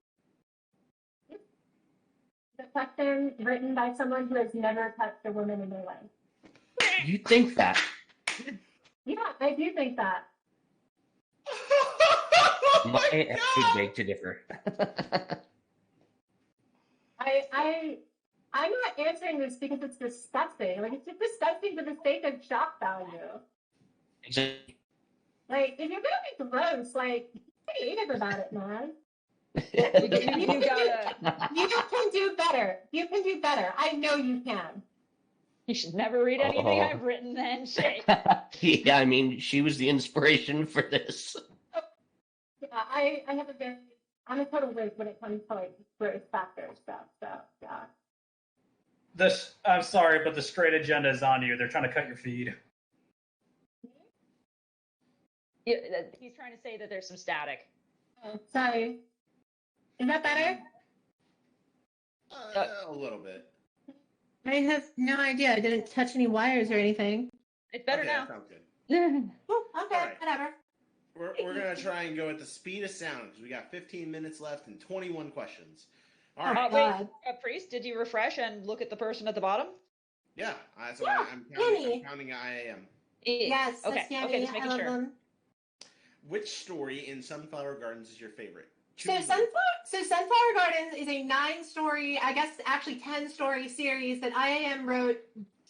The question written by someone who has never touched a woman in their life. You think that? Yeah, I do think that. My attitude beg to differ. I'm not answering this because it's disgusting. Like, it's just disgusting for the sake of shock value. Exactly. Like, if you're gonna be gross, like, be creative about it, man. You You can do better. You can do better. I know you can. You should never read anything I've written then, Shay. Yeah, I mean, she was the inspiration for this. Yeah, I have I'm a total whiz when it comes to like growth factor stuff. So yeah. I'm sorry, but the straight agenda is on you. They're trying to cut your feed. Yeah, he's trying to say that there's some static. Oh, sorry. Is that better? A little bit. I have no idea. I didn't touch any wires or anything. It's better Okay, now. that sounds good. Oh, okay, All right. whatever. We're gonna try and go at the speed of sound because we got 15 minutes left and 21 questions. All Oh right. my Wait, God. Priest, did you refresh and look at the person at the bottom? Yeah. So Yeah, I'm Annie. counting IAM. Yes, Okay. that's Scampy. Okay, just I making love sure. them. Which story in Sunflower Gardens is your favorite? So Choose one. Sunflower Gardens is a 9-story, I guess actually 10-story series that IAM wrote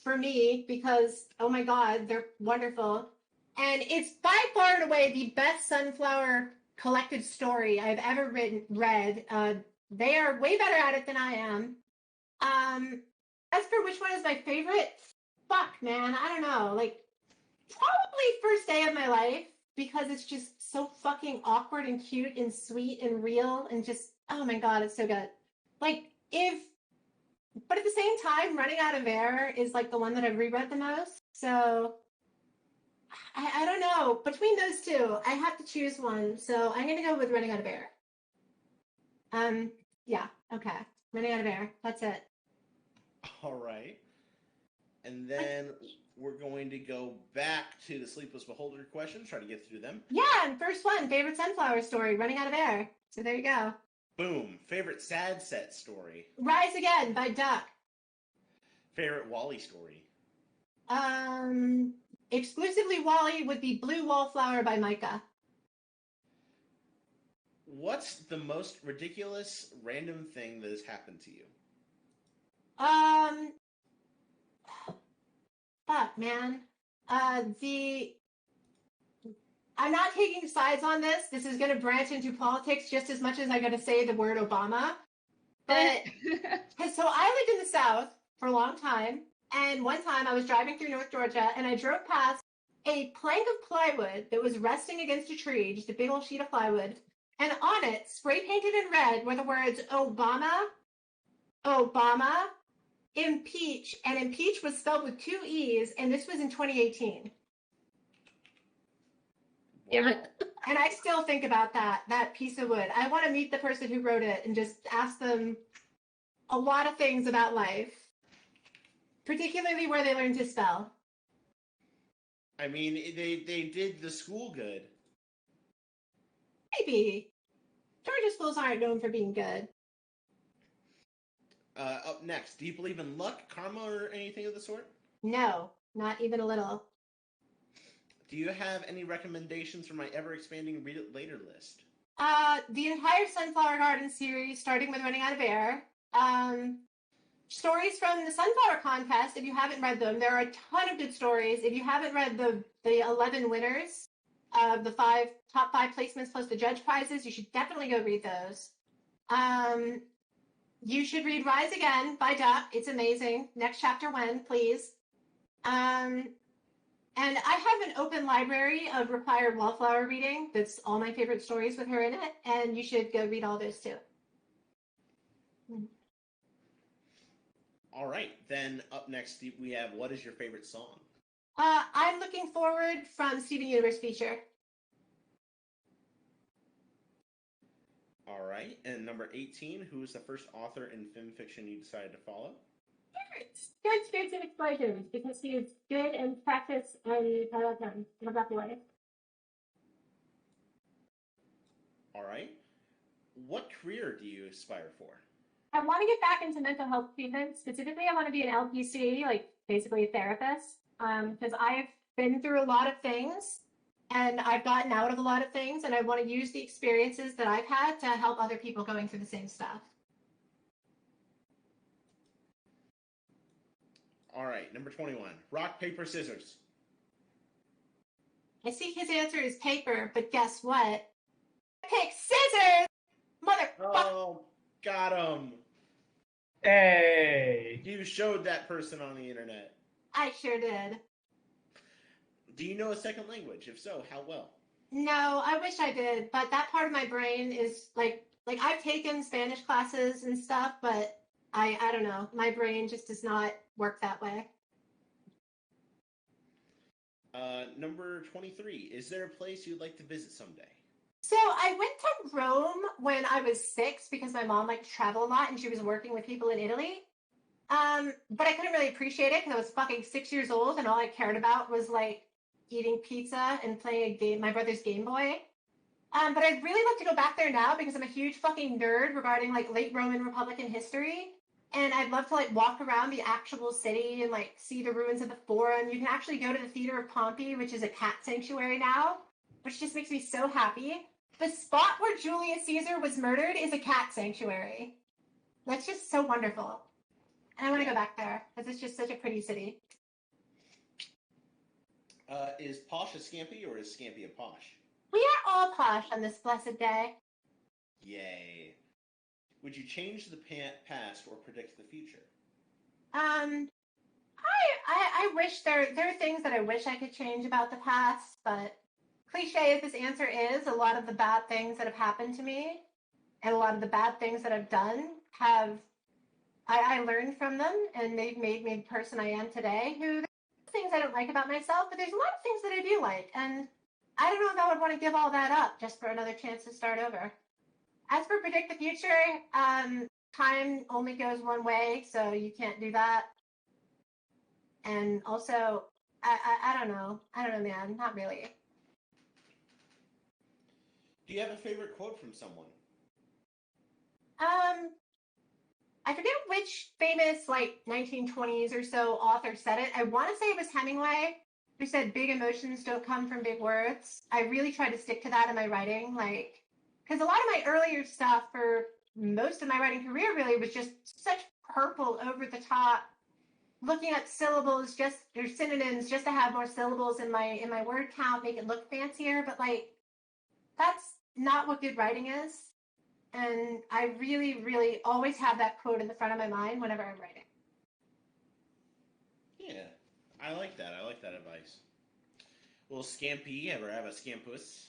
for me because, oh my God, they're wonderful. And it's by far and away the best Sunflower collected story I've ever read. They are way better at it than I am. As for which one is my favorite, fuck, man, I don't know. Like, probably First Day of My Life because it's just so fucking awkward and cute and sweet and real and just, oh my God, it's so good. Like, but at the same time, Running Out of Air is like the one that I've reread the most. So I don't know. Between those two, I have to choose one. So I'm gonna go with Running Out of Air. Yeah, okay. Running Out of Air. That's it. All right. And then we're going to go back to the Sleepless Beholder questions, try to get through them. Yeah, and first one, favorite Sunflower story, Running Out of Air. So there you go. Boom. Favorite sad set story. Rise Again by Duck. Favorite Wally story. Exclusively Wally would be Blue Wallflower by Micah. What's the most ridiculous random thing that has happened to you? Fuck, man. I'm not taking sides on this. This is going to branch into politics just as much as I'm going to say the word Obama. But, so I lived in the South for a long time. And one time I was driving through North Georgia and I drove past a plank of plywood that was resting against a tree, just a big old sheet of plywood. And on it, spray painted in red, were the words Obama, Obama, impeach. And impeach was spelled with 2 E's. And this was in 2018. Wow. And I still think about that piece of wood. I want to meet the person who wrote it and just ask them a lot of things about life, particularly where they learned to spell. I mean, they did the school good. Maybe. Georgia schools aren't known for being good. Up next, do you believe in luck, karma, or anything of the sort? No, not even a little. Do you have any recommendations for my ever-expanding Read It Later list? The entire Sunflower Garden series, starting with Running Out of Air. Stories from the Sunflower Contest, if you haven't read them. There are a ton of good stories. If you haven't read the 11 winners of the top 5 placements plus the judge prizes, you should definitely go read those. You should read Rise Again by Duck. It's amazing. Next chapter when, please. And I have an open library of required Wallflower reading. That's all my favorite stories with her in it. And you should go read all those too. All right, then up next we have What is your favorite song? I'm looking forward from Steven Universe feature. All right, and number 18, who is the first author in film fiction you decided to follow? Good Spirits and Explosions, because he is good in practice and I love him. I love the way. All right. What career do you aspire for? I want to get back into mental health treatment. Specifically, I want to be an LPC, like basically a therapist, because I've been through a lot of things and I've gotten out of a lot of things, and I want to use the experiences that I've had to help other people going through the same stuff. All right, number 21, rock, paper, scissors. I see his answer is paper, but guess what? I pick scissors! Motherfucker! Oh, got him. Hey. You showed that person on the internet. I sure did. Do you know a second language? If so, how well? No, I wish I did, but that part of my brain is like I've taken Spanish classes and stuff, but I don't know. My brain just does not work that way. Number 23, is there a place you'd like to visit someday? So I went to Rome when I was 6 because my mom liked to travel a lot and she was working with people in Italy. But I couldn't really appreciate it because I was fucking 6 years old and all I cared about was like eating pizza and playing a game, my brother's Game Boy. But I'd really love to go back there now because I'm a huge fucking nerd regarding like late Roman Republican history. And I'd love to like walk around the actual city and like see the ruins of the Forum. You can actually go to the Theater of Pompey, which is a cat sanctuary now, which just makes me so happy. The spot where Julius Caesar was murdered is a cat sanctuary. That's just so wonderful. And I want to go back there because it's just such a pretty city. Is Posh a Scampy or is Scampy a Posh? We are all posh on this blessed day. Yay. Would you change the past or predict the future? I wish there are things that I wish I could change about the past, but cliche as this answer is, a lot of the bad things that have happened to me and a lot of the bad things that I've done I learned from them and they've made me the person I am today. There's things I don't like about myself, but there's a lot of things that I do like, and I don't know if I would want to give all that up just for another chance to start over. As for predict the future, time only goes one way, so you can't do that. And also, I don't know. I don't know, man. Not really. Do you have a favorite quote from someone? I forget which famous, like, 1920s or so author said it. I want to say it was Hemingway, who said big emotions don't come from big words. I really try to stick to that in my writing, like, because a lot of my earlier stuff for most of my writing career really was just such purple, over the top, looking up syllables or synonyms just to have more syllables in my word count, make it look fancier. But like, that's not what good writing is. And I really, really always have that quote in the front of my mind whenever I'm writing. Yeah, I like that. I like that advice. Will Scampy ever have a Scampus?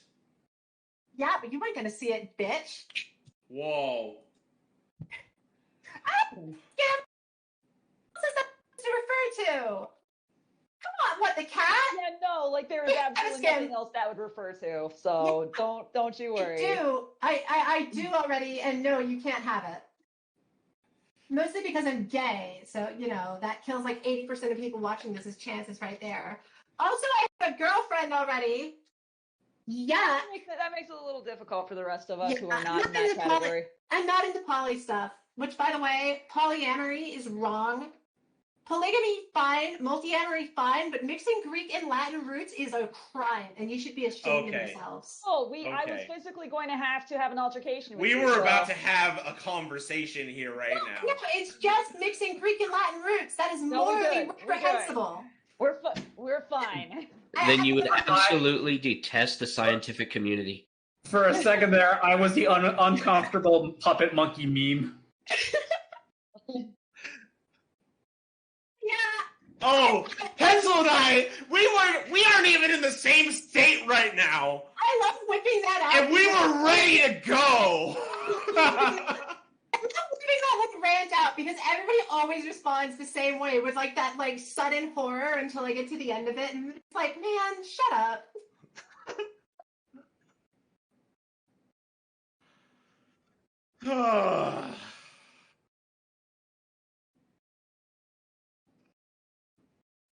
Yeah, but you weren't going to see it, bitch. Whoa. Scamp! What's this to refer to? Come on, what, the cat? Yeah, no, like there is absolutely nothing else that would refer to. So don't you worry. I do already, and no, you can't have it. Mostly because I'm gay, so you know that kills like 80% of people watching this. His chances right there. Also, I have a girlfriend already. Yeah. That makes it a little difficult for the rest of us who are not in that into category. I'm not into poly stuff, which, by the way, polyamory is wrong. Polygamy, fine. Multi-amory, fine. But mixing Greek and Latin roots is a crime, and you should be ashamed of yourselves. Oh, I was physically going to have an altercation with you. We were about to have a conversation here right now. No, it's just mixing Greek and Latin roots. That is morally reprehensible. We're fine. Then you would absolutely detest the scientific community. For a second there, I was the uncomfortable puppet monkey meme. Yeah. Oh, Pencil and I, we aren't even in the same state right now. I love whipping that out. And we were ready to go. I love whipping that like rant out because everybody always responds the same way with like that like sudden horror until I get to the end of it, and it's like, man, shut up.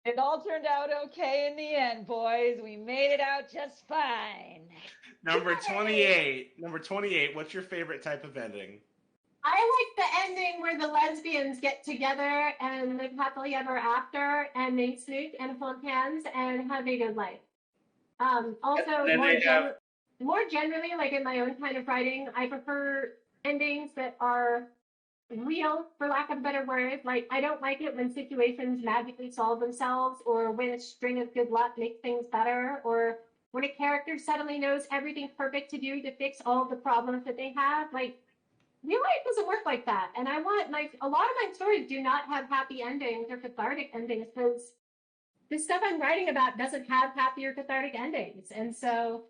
It all turned out okay in the end, boys. We made it out just fine. Number 28. Number 28. What's your favorite type of ending? I like the ending where the lesbians get together and live happily ever after, and they snoot and hold hands and have a good life. Also, more generally, like in my own kind of writing, I prefer endings that are real, for lack of a better word. Like, I don't like it when situations magically solve themselves, or when a string of good luck makes things better, or when a character suddenly knows everything perfect to do to fix all of the problems that they have. Like, real life doesn't work like that. And I want, like, a lot of my stories do not have happy endings or cathartic endings because the stuff I'm writing about doesn't have happy or cathartic endings. And so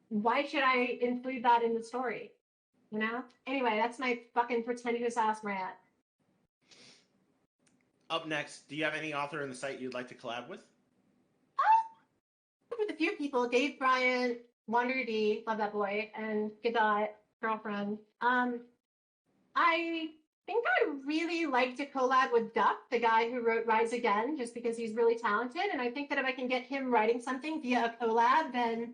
why should I include that in the story? You know? Anyway, that's my fucking pretentious ass rant. Up next, do you have any author in the site you'd like to collab with? With a few people, Dave Bryant, Wander D, love that boy, and Godot, girlfriend. I think I'd really like to collab with Duck, the guy who wrote Rise Again, just because he's really talented. And I think that if I can get him writing something via a collab, then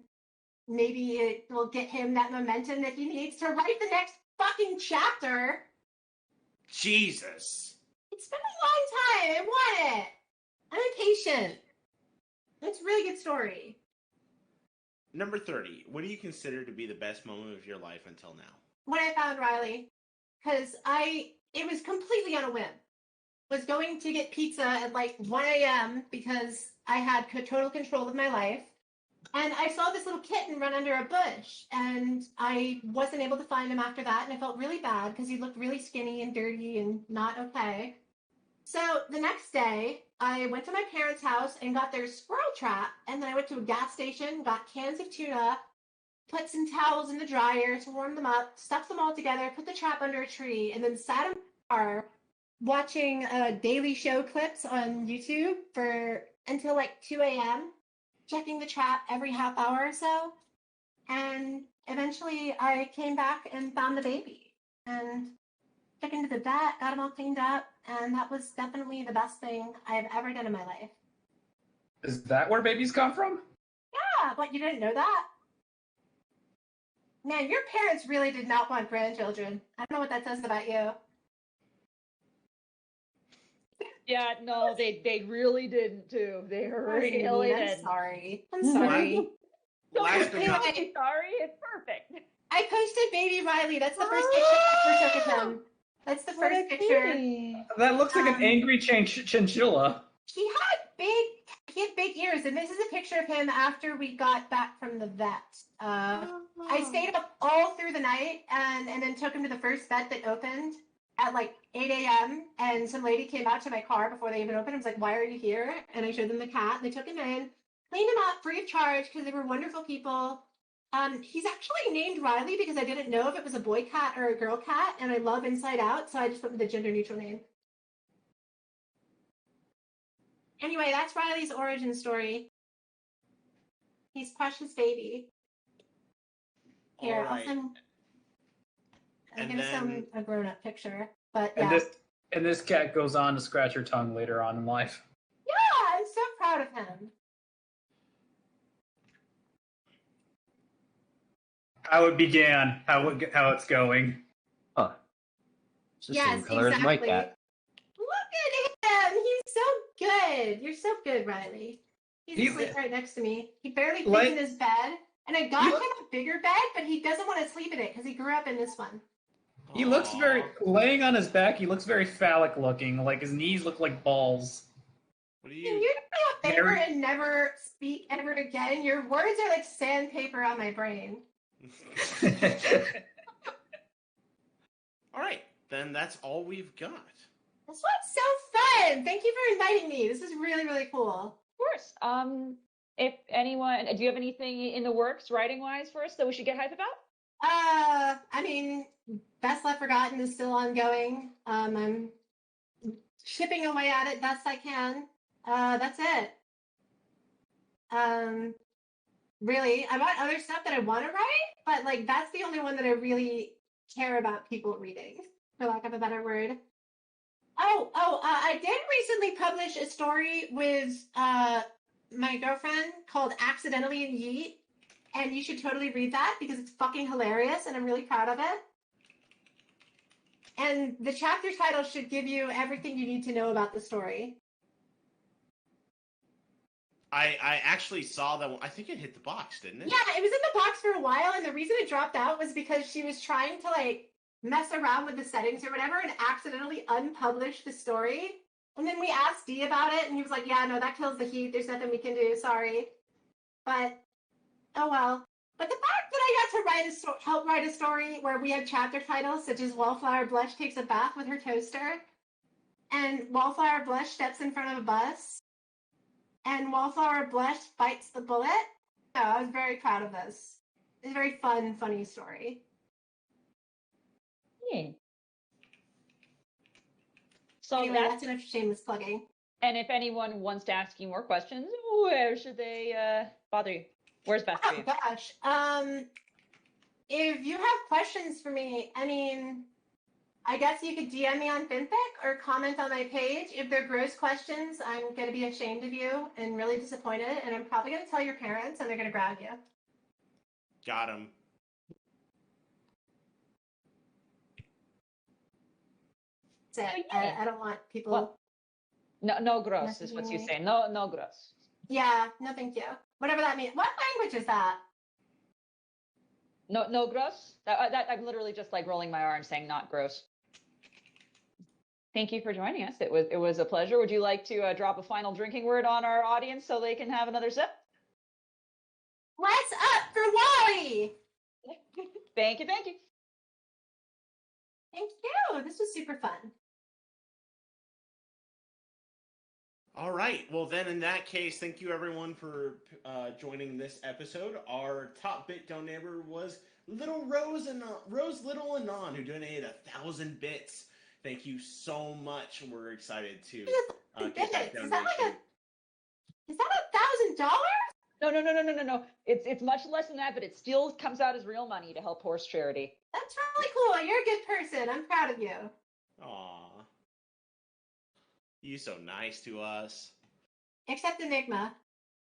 maybe it will get him that momentum that he needs to write the next fucking chapter. Jesus. It's been a long time. I want it. I'm impatient. It's a really good story. Number 30. What do you consider to be the best moment of your life until now? When I found Riley, because it was completely on a whim. Was going to get pizza at like 1 a.m. because I had total control of my life. And I saw this little kitten run under a bush, and I wasn't able to find him after that, and I felt really bad because he looked really skinny and dirty and not okay. So the next day, I went to my parents' house and got their squirrel trap, and then I went to a gas station, got cans of tuna, put some towels in the dryer to warm them up, stuffed them all together, put the trap under a tree, and then sat in the car watching Daily Show clips on YouTube until like 2 a.m., checking the trap every half hour or so. And eventually I came back and found the baby and took him to the vet, got him all cleaned up, and that was definitely the best thing I have ever done in my life. Is that where babies come from? Yeah, but you didn't know that? Man, your parents really did not want grandchildren. I don't know what that says about you. Yeah, no, they really didn't too. They really didn't. I'm sorry. I'm sorry. Last but not Anyway, Sorry, it's perfect. I posted baby Riley. That's the first picture I ever took of him. That's the What first a picture. cutie. That looks like an angry chinchilla. He had big ears, and this is a picture of him after we got back from the vet. I stayed up all through the night and then took him to the first vet that opened at like 8 a.m. And some lady came out to my car before they even opened. I was like, "Why are you here?" And I showed them the cat. They took him in, cleaned him up free of charge because they were wonderful people. He's actually named Riley because I didn't know if it was a boy cat or a girl cat, and I love Inside Out, so I just went with the gender neutral name. Anyway, that's Riley's origin story. He's Precious baby. Here, All right. I'm And gonna send then- a grown-up picture, but yeah. And this cat goes on to scratch her tongue later on in life. Yeah, I'm so proud of him. How it began, how it's going. Huh. It's the same Yes, color as my exactly. cat. Look at him. He's so good. You're so good, Riley. He's asleep right next to me. He barely fits in his bed. And I got him a bigger bed, but he doesn't want to sleep in it because he grew up in this one. He looks very, laying on his back, he looks very phallic looking. Like his knees look like balls. What do Can you? you do me a favor and never speak ever again? Your words are like sandpaper on my brain. All right, then that's all we've got. This one's so fun. Thank you for inviting me. This is really, really cool. Of course. If anyone, do you have anything in the works writing wise for us that we should get hype about? I mean, Best Left Forgotten is still ongoing. I'm chipping away at it best I can. That's it. Really, I got other stuff that I want to write, but like that's the only one that I really care about people reading, for lack of a better word. I did recently publish a story with my girlfriend called Accidentally in Yeet, and you should totally read that because it's fucking hilarious and I'm really proud of it. And the chapter title should give you everything you need to know about the story. I actually saw that one. I think it hit the box, didn't it? Yeah, it was in the box for a while, and the reason it dropped out was because she was trying to like mess around with the settings or whatever and accidentally unpublished the story. And then we asked Dee about it, and he was like, "Yeah, no, that kills the heat. There's nothing we can do. Sorry." But oh well. But the fact that I got to help write a story where we have chapter titles such as Wallflower Blush takes a bath with her toaster, and Wallflower Blush steps in front of a bus, and Wallflower Blush bites the bullet. So I was very proud of this. It's a very fun, funny story. Yeah. So anyway, that's enough shameless plugging. And if anyone wants to ask you more questions, where should they bother you? Where's best for you? Oh gosh. If you have questions for me, I mean, I guess you could DM me on Fanfic or comment on my page. If they're gross questions, I'm going to be ashamed of you and really disappointed, and I'm probably going to tell your parents, and they're going to grab you. Got him. That's it. Oh, yay. I don't want people... Well, no gross is what you say. No gross. Yeah, no thank you. Whatever that means. What language is that? No gross? That I'm literally just like rolling my arms saying not gross. Thank you for joining us. It was a pleasure. Would you like to drop a final drinking word on our audience so they can have another sip? What's up for Wally? Thank you. Thank you. This was super fun. All right. Well, then in that case, thank you everyone for joining this episode. Our top bit donator was Little Rose Little Anon, who donated 1,000 bits. Thank you so much. We're excited to get that donation. Is that $1,000? No. It's much less than that, but it still comes out as real money to help horse charity. That's really cool. You're a good person. I'm proud of you. Aw. You so nice to us. Except Enigma,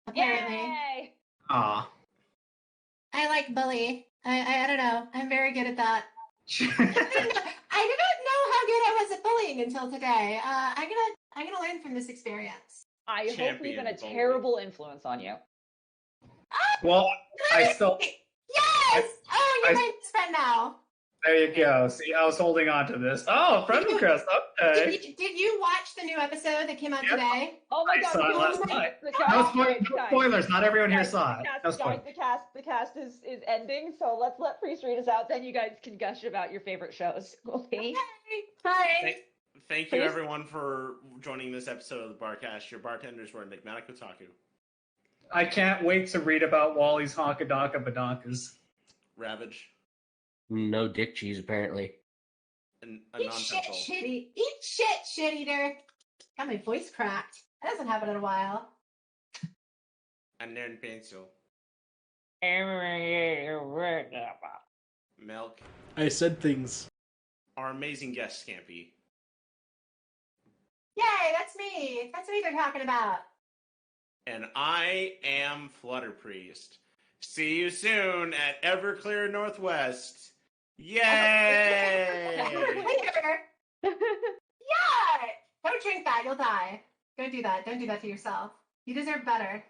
apparently. Yay! Aw. I like bully. I don't know. I'm very good at that. I didn't know how good I was at bullying until today. I'm gonna learn from this experience. I hope we've been a bully. terrible influence on you. Well, I still. Yes! Oh, you're my best friend now. There you go. See, I was holding on to this. Oh, friend request. Okay. Did you watch the new episode that came out today? Oh my I god! saw it last night. No spoilers. Not everyone here saw it. No spoilers. The cast is ending, so let's let Priest read us out. Then you guys can gush about your favorite shows. Okay. Bye. Thank you everyone for joining this episode of the Barcast. Your bartenders were Enigmatic Otaku, I can't wait to read about Wally's Honkadonka Badonkas. Ravage, No dick cheese, apparently. and a Eat shit, non-pencil. shitty. Eat shit eater. Got my voice cracked. That hasn't happened in a while. And then pencil. Milk. I said things. Our amazing guest, Scampy. Yay, that's me. That's me they're talking about. And I am Flutter Priest. See you soon at Everclear Northwest. Yay! Yeah! Don't drink that, you'll die. Don't do that. Don't do that to yourself. You deserve better.